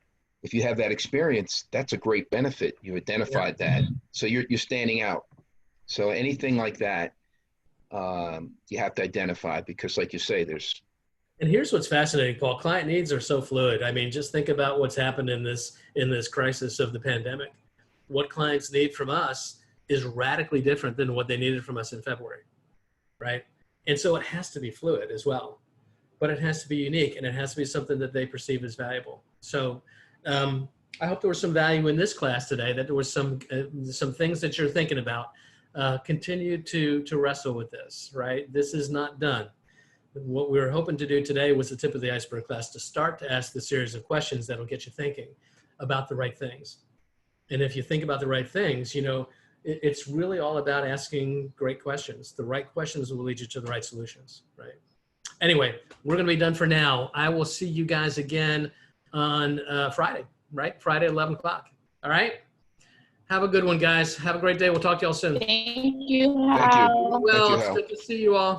if you have that experience, that's a great benefit. You've identified that. So you're standing out. So anything like that, you have to identify because like you say, there's. And here's what's fascinating, Paul. Client needs are so fluid. I mean, just think about what's happened in this crisis of the pandemic. What clients need from us is radically different than what they needed from us in February, right? And so it has to be fluid as well, but it has to be unique and it has to be something that they perceive as valuable. So I hope there was some value in this class today, that there was some things that you're thinking about. Continue to wrestle with this, right? This is not done. What we were hoping to do today was the tip of the iceberg class, to start to ask the series of questions that'll get you thinking about the right things. And if you think about the right things, you know, it's really all about asking great questions. The right questions will lead you to the right solutions, right? Anyway, we're going to be done for now. I will see you guys again on Friday, right? Friday, 11 o'clock. All right? Have a good one, guys. Have a great day. We'll talk to y'all soon. Thank you, Thank you. Hal. Well, Thank you, it's Hal. good to see you all.